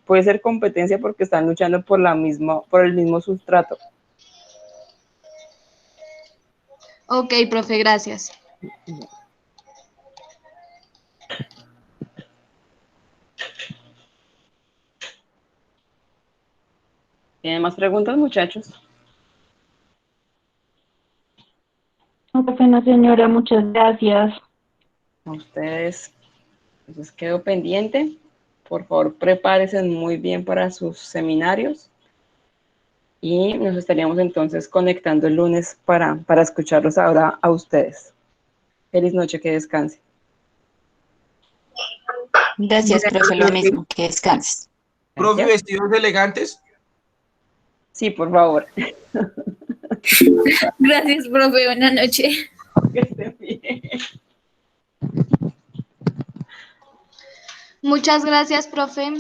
puede ser competencia porque están luchando por el mismo sustrato. Ok, profe, gracias. ¿Tienen más preguntas, muchachos? No, qué pena, señora, muchas gracias. A ustedes, entonces quedo pendiente. Por favor, prepárense muy bien para sus seminarios. Y nos estaríamos entonces conectando el lunes para escucharlos ahora a ustedes. Feliz noche, que descanse. Gracias, profe, lo mismo, que descanses. Profe, vestidos elegantes. Sí, por favor. Gracias, profe. Buenas noches. Que estén bien. Muchas gracias, profe.